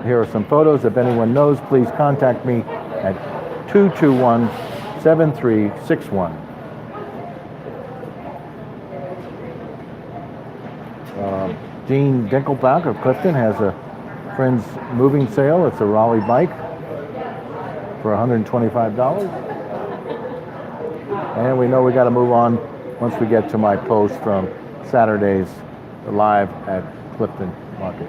Speaker 1: here are some photos. If anyone knows, please contact me at 221-7361. Jean Dinkelbach of Clifton has a friend's moving sale. It's a Raleigh bike for $125. And we know we got to move on once we get to my post from Saturday's live at Clifton Market.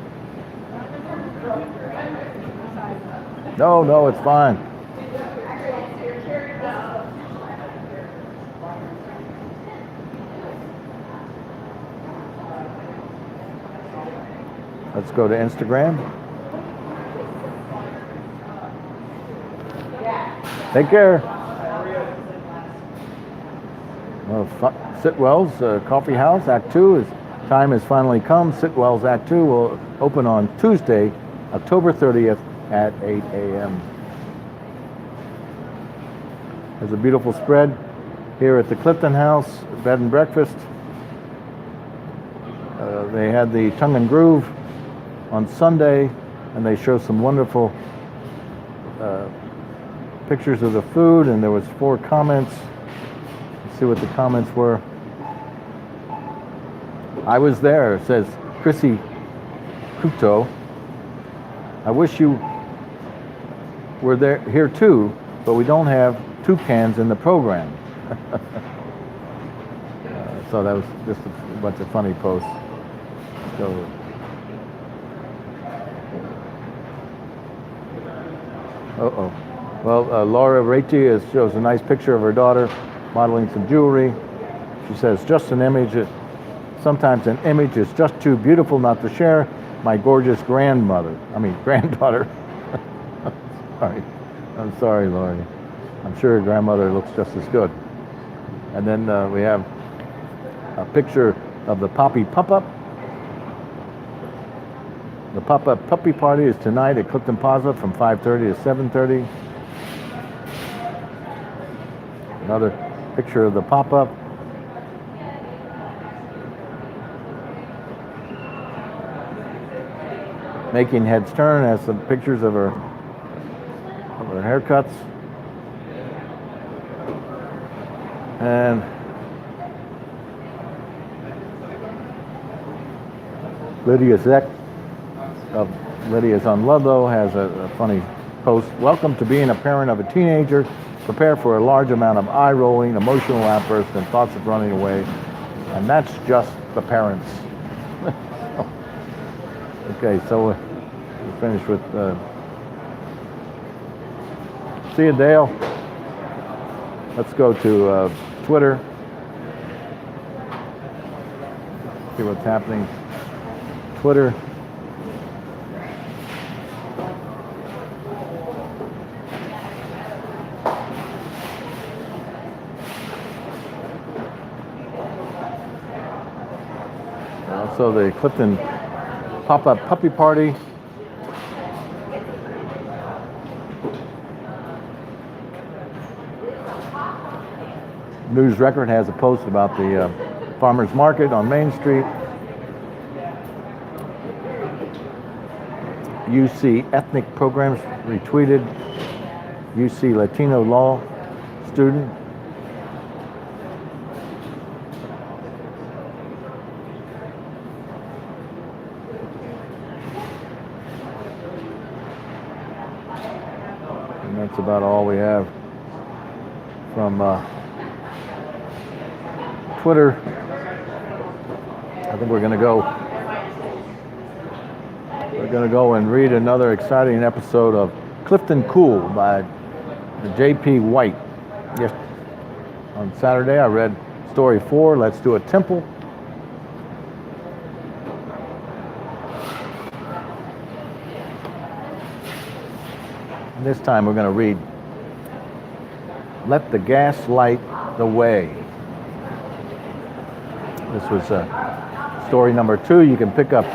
Speaker 1: No, it's fine. Let's go to Instagram. Take care. Well, Sitwell's Coffee House Act 2 time has finally come. Sitwell's Act 2 will open on Tuesday, October 30th at 8 a.m. There's a beautiful spread here at the Clifton House Bed and Breakfast. They had the Tongue and Groove on Sunday, and they show some wonderful pictures of the food, and there was 4 comments. Let's see what the comments were. I was there, says Chrissy Kuto. I wish you were here too, but we don't have toucans in the program. So that was just a bunch of funny posts. So, Well, Laura Rati shows a nice picture of her daughter modeling some jewelry. She says, just an image. Sometimes an image is just too beautiful not to share. My gorgeous granddaughter. Sorry. I'm sorry, Laura. I'm sure your grandmother looks just as good. And then we have a picture of the Poppy Pop-Up. The Pop-Up Puppy Party is tonight at Clifton Plaza from 5:30 to 7:30. Another picture of the Pop-Up. Making Heads Turn has some pictures of her haircuts. And Lydia Zeck of Lydia's on Ludlow has a funny post. Welcome to being a parent of a teenager. Prepare for a large amount of eye-rolling, emotional outbursts, and thoughts of running away. And that's just the parents. Okay, so we're finished with see you, Dale. Let's go to Twitter. See what's happening. Twitter. Also, the Clifton pop-up puppy party. News Record has a post about the farmers market on Main Street. UC ethnic programs retweeted. UC Latino law student. And that's about all we have from Twitter. I think we're going to go. We're going to go and read another exciting episode of Clifton Cool by J.P. White. Yes, on Saturday I read story 4. Let's do a temple. And this time we're going to read Let the Gas Light the Way. This was story number 2. You can pick up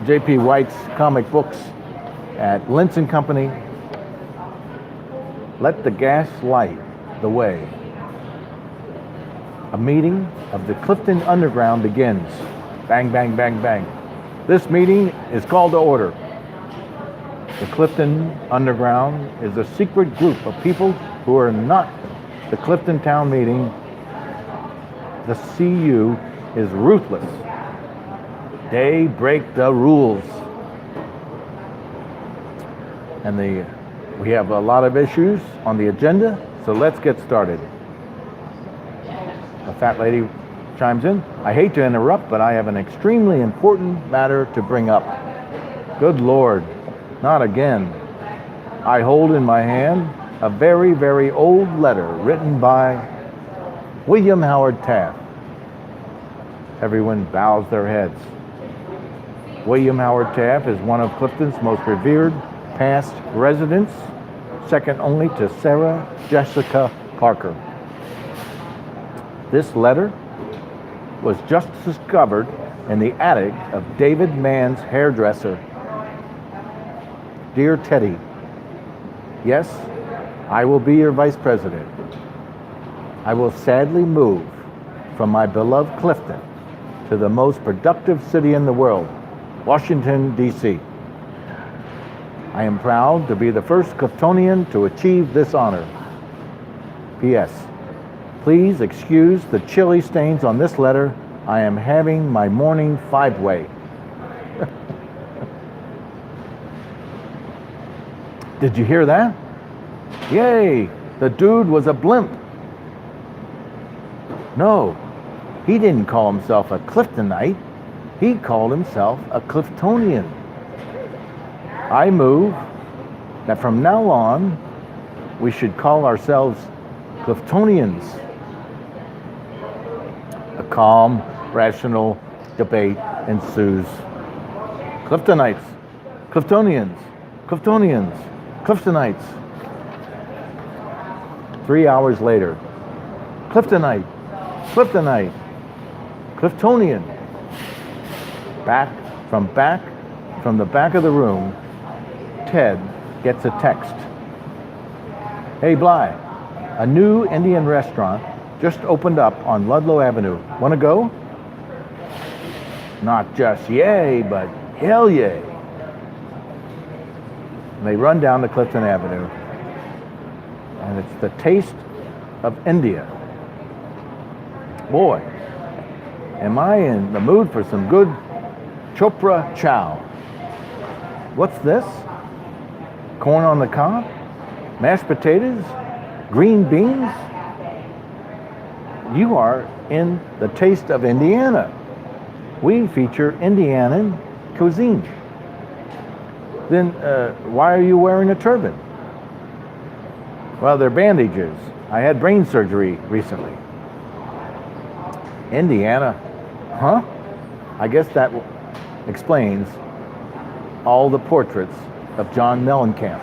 Speaker 1: J.P. White's comic books at Lentz & Company. Let the gas light the way. A meeting of the Clifton Underground begins. Bang, bang, bang, bang. This meeting is called to order. The Clifton Underground is a secret group of people who are not the Clifton Town meeting. The CU is ruthless. They break the rules. And we have a lot of issues on the agenda, so let's get started. A fat lady chimes in. I hate to interrupt, but I have an extremely important matter to bring up. Good Lord, not again. I hold in my hand a very, very old letter written by William Howard Taft. Everyone bows their heads. William Howard Taft is one of Clifton's most revered past residents, second only to Sarah Jessica Parker. This letter was just discovered in the attic of David Mann's hairdresser. Dear Teddy, yes, I will be your vice president. I will sadly move from my beloved Clifton to the most productive city in the world, Washington, D.C. I am proud to be the first Cliftonian to achieve this honor. P.S. Please excuse the chili stains on this letter. I am having my morning 5-way. Did you hear that? Yay! The dude was a blimp. No, he didn't call himself a Cliftonite. He called himself a Cliftonian. I move that from now on, we should call ourselves Cliftonians. A calm, rational debate ensues. Cliftonites, Cliftonians, Cliftonians, Cliftonites. 3 hours later, Cliftonite, Cliftonite, Cliftonian. From the back of the room, Ted gets a text. Hey Bly, a new Indian restaurant just opened up on Ludlow Avenue. Want to go? Not just yay, but hell yay. And they run down to Clifton Avenue, and it's the taste of India. Boy, am I in the mood for some good Chopra chow. What's this? Corn on the cob? Mashed potatoes? Green beans? You are in the taste of Indiana. We feature Indianan cuisine. Then why are you wearing a turban? Well, they're bandages. I had brain surgery recently. Indiana? Huh? I guess that explains all the portraits of John Mellencamp.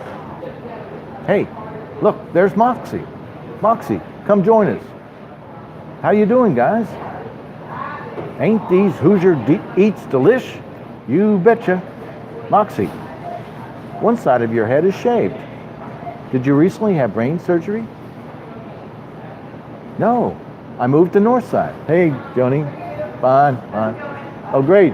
Speaker 1: Hey, look, there's Moxie. Moxie, come join us. How you doing, guys? Ain't these Hoosier eats delish? You betcha. Moxie, one side of your head is shaved. Did you recently have brain surgery? No, I moved to North Side. Hey, Joni. Fine. Oh, great.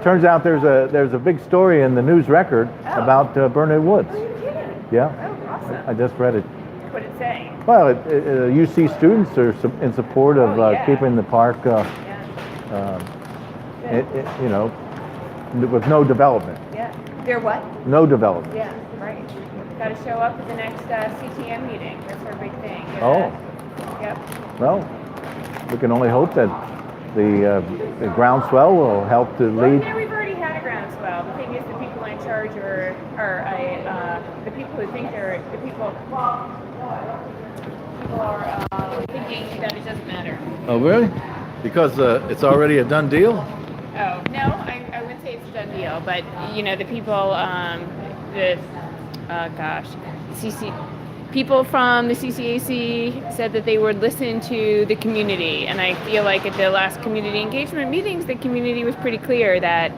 Speaker 1: Turns out there's a big story in the News Record about Burnet Woods.
Speaker 3: Oh, you're kidding?
Speaker 1: Yeah.
Speaker 3: Oh, awesome.
Speaker 1: I just read it.
Speaker 3: What did it say?
Speaker 1: Well, UC students are in support of keeping the park, with no development.
Speaker 3: Yeah. They're what?
Speaker 1: No development.
Speaker 3: Yeah, right. Got to show up at the next CTM meeting. That's our big thing. Yep.
Speaker 1: Well, we can only hope that the groundswell will help to
Speaker 3: Well,
Speaker 1: lead.
Speaker 3: yeah, we've already had a groundswell. The thing is, the people in charge are the people who think they're the people. People are thinking that it doesn't matter.
Speaker 1: Oh, really? Because it's already a done deal?
Speaker 3: Oh, no, I wouldn't say it's a done deal, but, the people, people from the CCAC said that they would listen to the community, and I feel like at the last community engagement meetings, the community was pretty clear that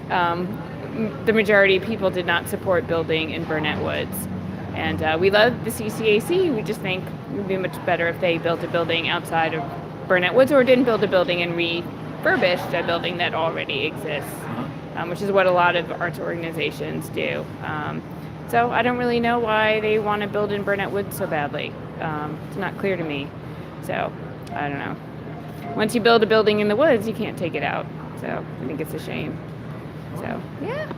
Speaker 3: the majority of people did not support building in Burnet Woods. And we love the CCAC. We just think it would be much better if they built a building outside of Burnet Woods or didn't build a building and refurbished a building that already exists, which is what a lot of arts organizations do. So I don't really know why they want to build in Burnet Woods so badly. It's not clear to me. So I don't know. Once you build a building in the woods, you can't take it out. So I think it's a shame. So yeah.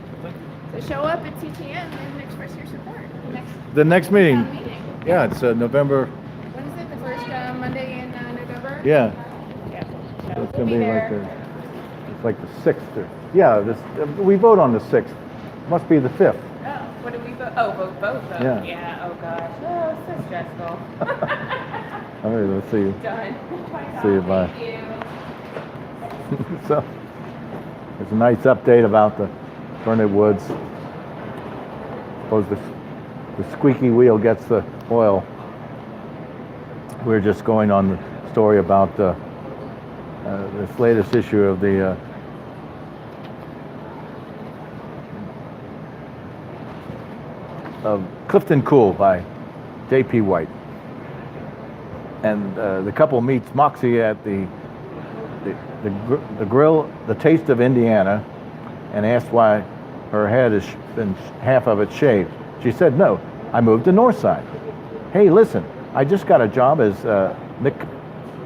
Speaker 3: So show up at CTM and express your support.
Speaker 1: The next meeting.
Speaker 3: Meeting.
Speaker 1: Yeah, it's November.
Speaker 3: When is it? The first Monday in November?
Speaker 1: Yeah.
Speaker 3: Yeah.
Speaker 1: So it's going to be like the 6th. We vote on the 6th. Must be the 5th.
Speaker 3: Oh, what do we vote? Oh, vote.
Speaker 1: Yeah.
Speaker 3: Yeah. Oh gosh. Oh, so stressful.
Speaker 1: All right, let's see you.
Speaker 3: Done.
Speaker 1: See you, bye.
Speaker 3: Thank you.
Speaker 1: So, it's a nice update about the Burnet Woods. Suppose the squeaky wheel gets the oil. We're just going on the story about this latest issue of the of Clifton Cool by J.P. White. And the couple meets Moxie at the grill, the Taste of Indiana, and asked why her head has been half of it shaved. She said, no, I moved to North Side. Hey, listen, I just got a job as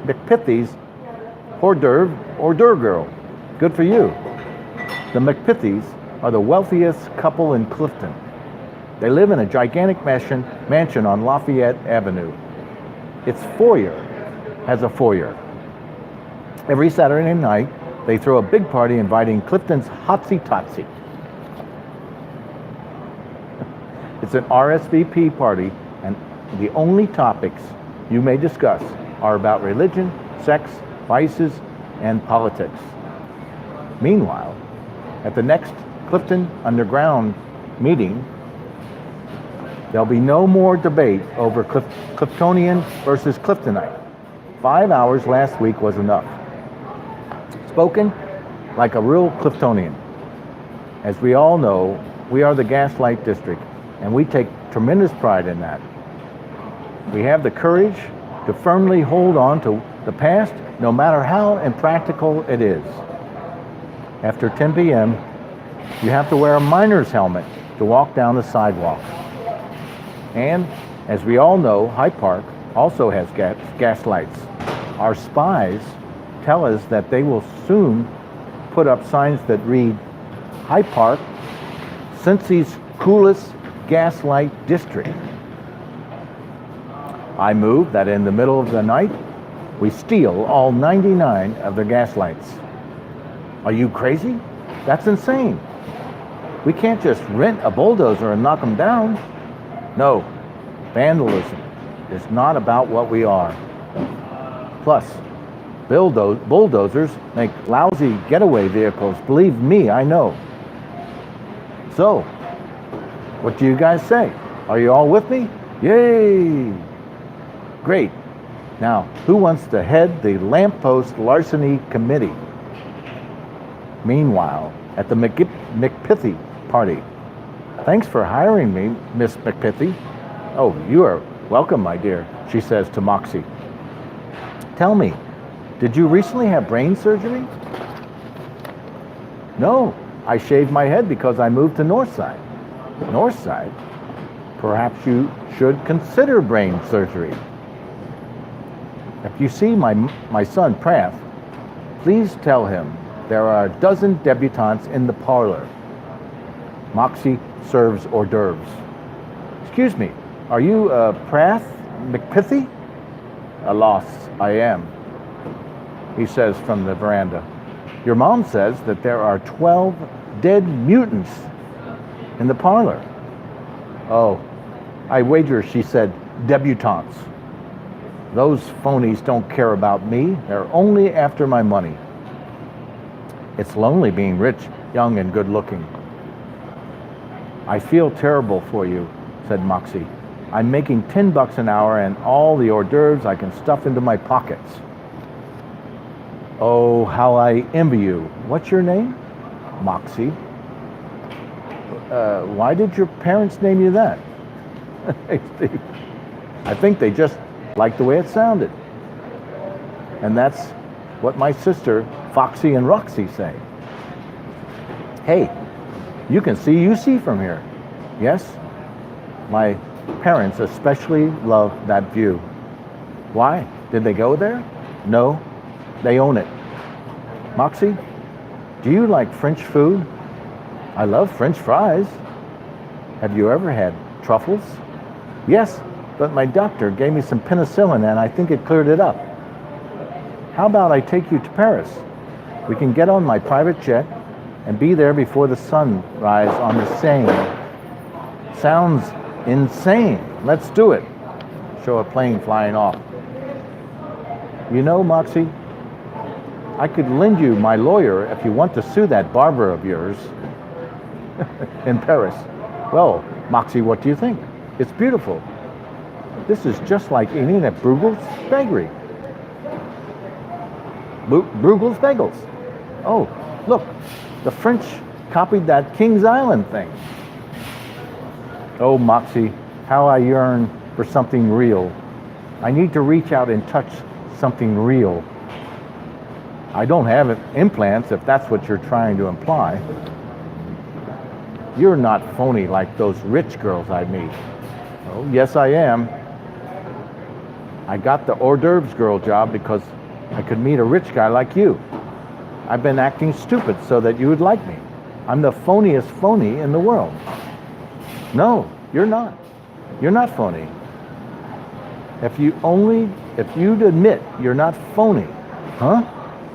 Speaker 1: McPithy's hors d'oeuvre girl. Good for you. The McPithys are the wealthiest couple in Clifton. They live in a gigantic mansion on Lafayette Avenue. Its foyer has a foyer. Every Saturday night, they throw a big party inviting Clifton's Hotsy Totsy. It's an RSVP party, and the only topics you may discuss are about religion, sex, vices, and politics. Meanwhile, at the next Clifton Underground meeting, there'll be no more debate over Cliftonian versus Cliftonite. 5 hours last week was enough. Spoken like a real Cliftonian. As we all know, we are the Gaslight District, and we take tremendous pride in that. We have the courage to firmly hold on to the past, no matter how impractical it is. After 10 p.m., you have to wear a miner's helmet to walk down the sidewalk. And, as we all know, Hyde Park also has gas lights. Our spies tell us that they will soon put up signs that read, Hyde Park, Cincy's coolest gaslight district. I move that in the middle of the night, we steal all 99 of the gas lights. Are you crazy? That's insane. We can't just rent a bulldozer and knock them down. No, vandalism is not about what we are. Plus, bulldozers make lousy getaway vehicles. Believe me, I know. So, what do you guys say? Are you all with me? Yay! Great. Now, who wants to head the lamppost larceny committee? Meanwhile, at the McPithy party. Thanks for hiring me, Miss McPithy. Oh, you are welcome, my dear, she says to Moxie. Tell me, did you recently have brain surgery? No, I shaved my head because I moved to Northside. Northside? Perhaps you should consider brain surgery. If you see my son, Prath, please tell him there are a dozen debutantes in the parlor. Moxie serves hors d'oeuvres. Excuse me, are you Prath McPithy? Alas, I am, he says from the veranda. Your mom says that there are 12 dead mutants in the parlor. Oh, I wager she said debutantes. Those phonies don't care about me. They're only after my money. It's lonely being rich, young, and good looking. I feel terrible for you, said Moxie. I'm making $10 an hour and all the hors d'oeuvres I can stuff into my pockets. Oh, how I envy you. What's your name? Moxie. Why did your parents name you that? I think they just liked the way it sounded. And that's what my sister, Foxy and Roxy, say. Hey, you can see UC from here. Yes? My parents especially love that view. Why? Did they go there? No, they own it. Moxie, do you like French food? I love French fries. Have you ever had truffles? Yes, but my doctor gave me some penicillin and I think it cleared it up. How about I take you to Paris? We can get on my private jet and be there before the sunrise on the Seine. Sounds insane. Let's do it. Show a plane flying off. You know, Moxie, I could lend you my lawyer if you want to sue that barber of yours in Paris. Well, Moxie, what do you think? It's beautiful. This is just like eating at Bruegel's Bakery. Bruegel's Bagels. Oh, look, the French copied that Kings Island thing. Oh, Moxie, how I yearn for something real. I need to reach out and touch something real. I don't have implants, if that's what you're trying to imply. You're not phony like those rich girls I meet. Oh, yes, I am. I got the hors d'oeuvres girl job because I could meet a rich guy like you. I've been acting stupid so that you would like me. I'm the phoniest phony in the world. No, you're not. You're not phony. If you'd admit you're not phony, huh?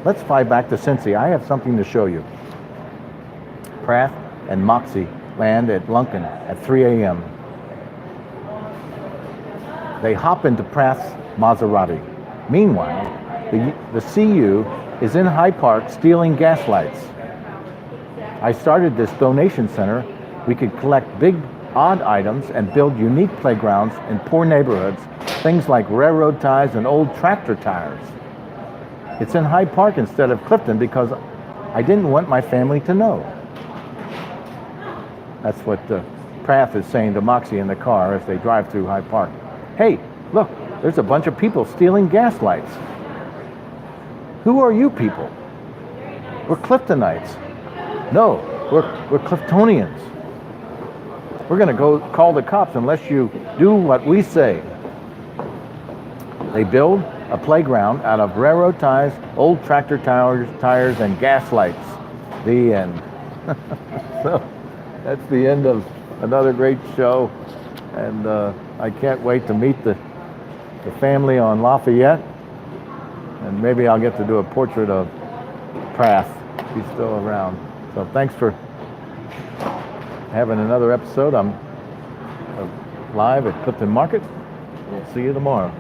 Speaker 1: Let's fly back to Cincy. I have something to show you. Prath and Moxie land at Lunken at 3 a.m. They hop into Prath's Maserati. Meanwhile, the CU is in Hyde Park stealing gas lights. I started this donation center. We could collect big, odd items and build unique playgrounds in poor neighborhoods, things like railroad ties and old tractor tires. It's in Hyde Park instead of Clifton because I didn't want my family to know. That's what Prath is saying to Moxie in the car as they drive through Hyde Park. Hey, look, there's a bunch of people stealing gas lights. Who are you people? We're Cliftonites. No, we're Cliftonians. We're going to go call the cops unless you do what we say. They build a playground out of railroad ties, old tractor tires, and gas lights. The end. So that's the end of another great show. And I can't wait to meet the family on Lafayette. And maybe I'll get to do a portrait of Prath. He's still around. So thanks for having another episode. I'm live at Clifton Market. We'll see you tomorrow.